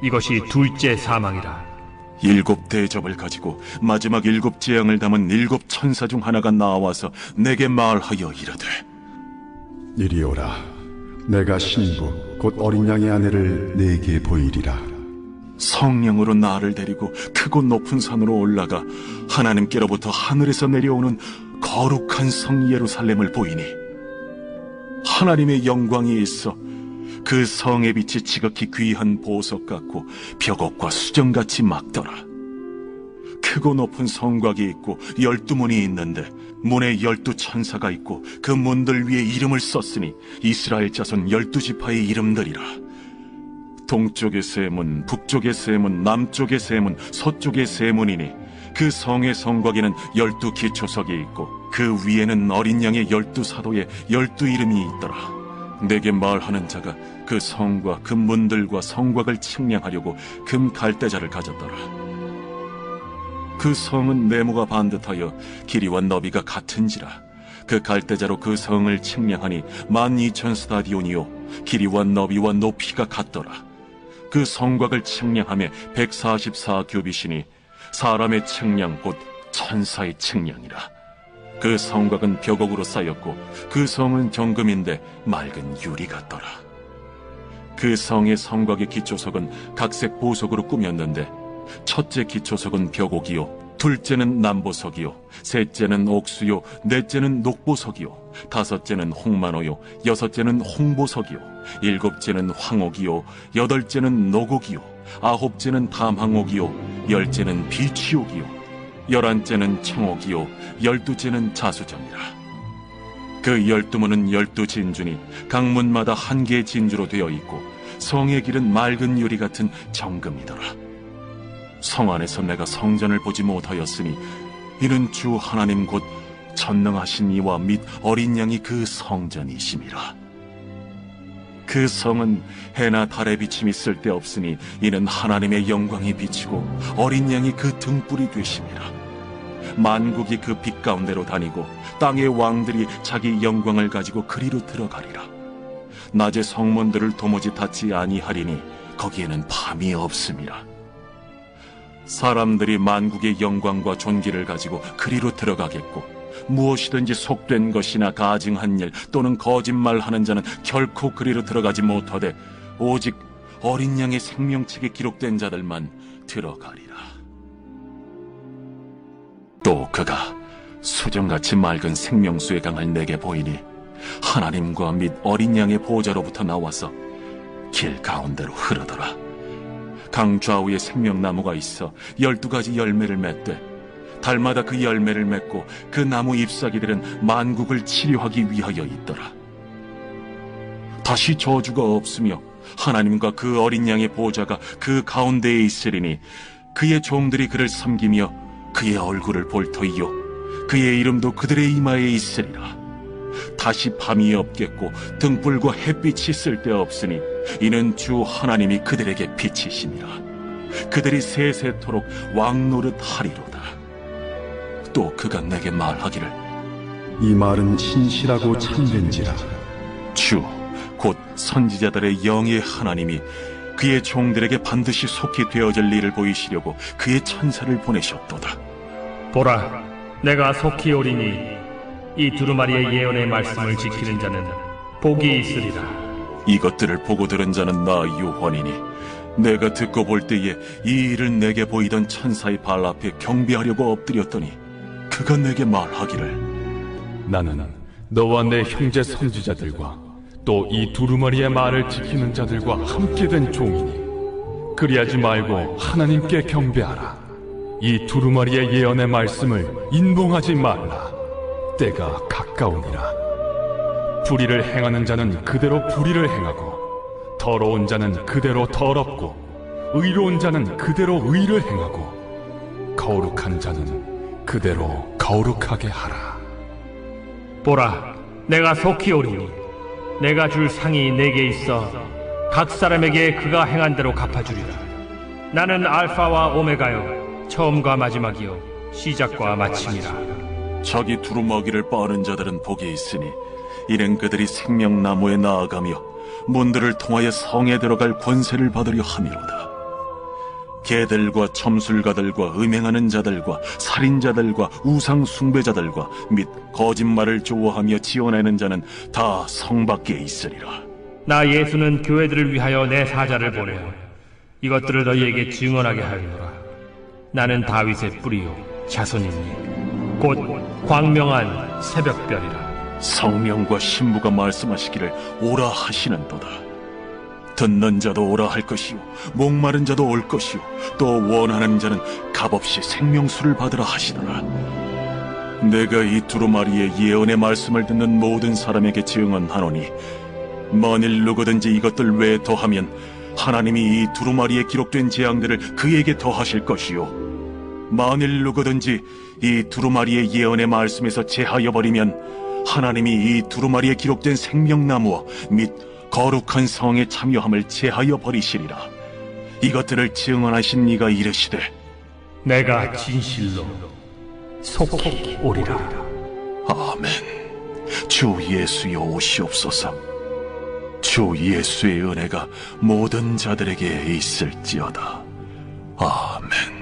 [SPEAKER 2] 이것이 둘째 사망이라.
[SPEAKER 1] 일곱 대접을 가지고 마지막 일곱 재앙을 담은 일곱 천사 중 하나가 나와서 내게 말하여 이르되,
[SPEAKER 7] 이리 오라. 내가 신부 곧 어린 양의 아내를 네게 보이리라.
[SPEAKER 1] 성령으로 나를 데리고 크고 높은 산으로 올라가 하나님께로부터 하늘에서 내려오는 거룩한 성 예루살렘을 보이니 하나님의 영광이 있어 그 성의 빛이 지극히 귀한 보석 같고 벽옥과 수정같이 막더라. 크고 높은 성곽이 있고 12문이 있는데 문에 12천사가 있고 그 문들 위에 이름을 썼으니 이스라엘 자손 12지파의 이름들이라. 동쪽의 세 문, 북쪽의 세 문, 남쪽의 세 문, 서쪽의 세 문이니 그 성의 성곽에는 12기초석이 있고 그 위에는 어린 양의 12사도의 12이름이 있더라. 내게 말하는 자가 그 성과 그 문들과 성곽을 측량하려고 금 갈대자를 가졌더라. 그 성은 네모가 반듯하여 길이와 너비가 같은지라. 그 갈대자로 그 성을 측량하니 12,000스타디온이요 길이와 너비와 높이가 같더라. 그 성곽을 측량하며 144규빗이니 사람의 측량 곧 천사의 측량이라. 그 성곽은 벽옥으로 쌓였고 그 성은 정금인데 맑은 유리 같더라. 그 성의 성곽의 기초석은 각색 보석으로 꾸몄는데 첫째 기초석은 벽옥이요, 둘째는 남보석이요, 셋째는 옥수요, 넷째는 녹보석이요, 다섯째는 홍만호요, 여섯째는 홍보석이요, 일곱째는 황옥이요, 여덟째는 노곡이요, 아홉째는 담항옥이요, 열째는 비취옥이요, 11째는 청옥이요, 12째는 자수정이라. 그 12문은 12진주니 각 문마다 한 개의 진주로 되어 있고 성의 길은 맑은 유리 같은 정금이더라. 성 안에서 내가 성전을 보지 못하였으니 이는 주 하나님 곧 전능하신 이와 및 어린 양이 그 성전이심이라. 그 성은 해나 달의 비침이 쓸데없으니 이는 하나님의 영광이 비치고 어린 양이 그 등불이 되심이라. 만국이 그 빛 가운데로 다니고 땅의 왕들이 자기 영광을 가지고 그리로 들어가리라. 낮에 성문들을 도무지 닫지 아니하리니 거기에는 밤이 없음이라. 사람들이 만국의 영광과 존귀를 가지고 그리로 들어가겠고 무엇이든지 속된 것이나 가증한 일 또는 거짓말하는 자는 결코 그리로 들어가지 못하되 오직 어린 양의 생명책에 기록된 자들만 들어가리라. 또 그가 수정같이 맑은 생명수의 강을 내게 보이니 하나님과 및 어린 양의 보좌로부터 나와서 길 가운데로 흐르더라. 강 좌우에 생명나무가 있어 12가지 열매를 맺되 달마다 그 열매를 맺고 그 나무 잎사귀들은 만국을 치료하기 위하여 있더라. 다시 저주가 없으며 하나님과 그 어린 양의 보좌가 그 가운데에 있으리니 그의 종들이 그를 섬기며 그의 얼굴을 볼 터이요 그의 이름도 그들의 이마에 있으리라. 다시 밤이 없겠고 등불과 햇빛이 쓸데없으니 이는 주 하나님이 그들에게 빛이시니라. 그들이 세세토록 왕노릇 하리로다. 또 그가 내게 말하기를
[SPEAKER 7] 이 말은 신실하고 참된지라.
[SPEAKER 1] 주 곧 선지자들의 영의 하나님이 그의 종들에게 반드시 속히 되어질 일을 보이시려고 그의 천사를 보내셨도다.
[SPEAKER 2] 보라, 내가 속히 오리니 이 두루마리의 예언의 말씀을 지키는 자는 복이 있으리라.
[SPEAKER 1] 이것들을 보고 들은 자는 나 요한이니 내가 듣고 볼 때에 이 일을 내게 보이던 천사의 발 앞에 경배하려고 엎드렸더니 그가 내게 말하기를
[SPEAKER 5] 나는 너와 내 형제 선지자들과 또 이 두루마리의 말을 지키는 자들과 함께 된 종이니 그리하지 말고 하나님께 경배하라. 이 두루마리의 예언의 말씀을 인봉하지 말라. 때가 가까우니라. 불의를 행하는 자는 그대로 불의를 행하고 더러운 자는 그대로 더럽고 의로운 자는 그대로 의를 행하고 거룩한 자는 그대로 거룩하게 하라.
[SPEAKER 2] 보라, 내가 속히 오리니 내가 줄 상이 내게 있어 각 사람에게 그가 행한 대로 갚아주리라. 나는 알파와 오메가요 처음과 마지막이요 시작과 마침이라.
[SPEAKER 1] 자기 두루마기를 빠는 자들은 복이 있으니 이는 그들이 생명나무에 나아가며 문들을 통하여 성에 들어갈 권세를 받으려 함이로다. 개들과 점술가들과 음행하는 자들과 살인자들과 우상 숭배자들과 및 거짓말을 좋아하며 지어내는 자는 다 성 밖에 있으리라.
[SPEAKER 2] 나 예수는 교회들을 위하여 내 사자를 보내어 이것들을 너희에게 증언하게 하리노라. 나는 다윗의 뿌리요 자손이니 곧 광명한 새벽별이라.
[SPEAKER 1] 성령과 신부가 말씀하시기를 오라 하시는도다. 듣는 자도 오라 할 것이요 목마른 자도 올 것이요 또 원하는 자는 값없이 생명수를 받으라 하시더라. 내가 이 두루마리의 예언의 말씀을 듣는 모든 사람에게 증언하노니 만일 누구든지 이것들 외에 더하면 하나님이 이 두루마리에 기록된 재앙들을 그에게 더하실 것이요 만일 누구든지 이 두루마리의 예언의 말씀에서 제하여 버리면 하나님이 이 두루마리에 기록된 생명나무와 및 거룩한 성에 참여함을 제하여 버리시리라. 이것들을 증언하신 이가 이르시되
[SPEAKER 2] 내가 진실로 속히 오리라.
[SPEAKER 1] 아멘. 주 예수여 오시옵소서. 주 예수의 은혜가 모든 자들에게 있을지어다. 아멘.